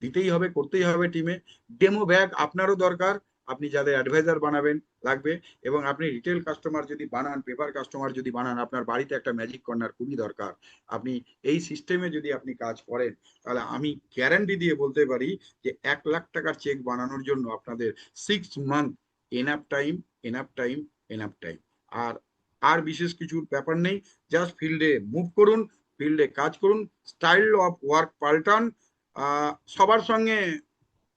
দিতেই হবে, করতেই হবে টিমে। ডেমো ব্যাগ আপনারও দরকার, আপনি যাদের অ্যাডভাইজার বানাবেন লাগবে। এবং আপনি রিটেল কাস্টমার যদি বানান, পেপার কাস্টমার যদি বানান, আপনার বাড়িতে একটা ম্যাজিক কর্নার খুবই দরকার। আপনি এই সিস্টেমে যদি আপনি কাজ করেন, তাহলে আমি গ্যারান্টি দিয়ে বলতে পারি যে 1,00,000 টাকার চেক বানানোর জন্য আপনাদের 6 month enough time, enough time, enough time. আর আর বিশেষ কিছুর ব্যাপার নেই। জাস্ট ফিল্ডে মুভ করুন, ফিল্ডে কাজ করুন, স্টাইল অফ ওয়ার্ক পাল্টান। সবার সঙ্গে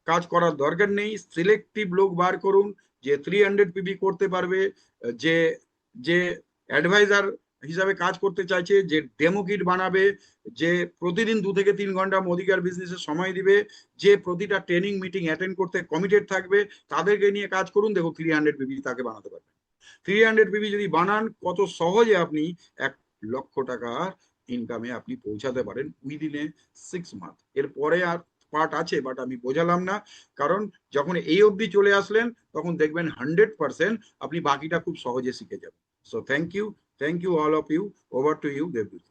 কাজ করার দরকার নেই। সিলেক্টিভ লোক বার করুন যে 300 পিবি করতে পারবে, যে যে অ্যাডভাইজার হিসাবে কাজ করতে চাইছে, যে ডেমো কিট বানাবে, যে প্রতিদিন 2 থেকে 3 ঘন্টা মোদিকার বিজনেসে সময় দিবে, যে প্রতিটা ট্রেনিং মিটিং অ্যাটেন্ড করতে কমিটেড থাকবে, তাদেরকে নিয়ে কাজ করুন। দেখো 300 পিবি তাকে বানাতে পারবেন। 300 পিবি যদি বানান, কত সহজে আপনি 1,00,000 টাকা ইনকামে আপনি পৌঁছাতে পারেন উইদিনে 6 মান্থ। এরপরে আর পার্ট আছে, বাট আমি বোঝালাম না, কারণ যখন এই অবধি চলে আসলেন, তখন দেখবেন 100% আপনি বাকিটা খুব সহজে শিখে যাবেন। So thank you, thank you all of you. Over to you Debdut.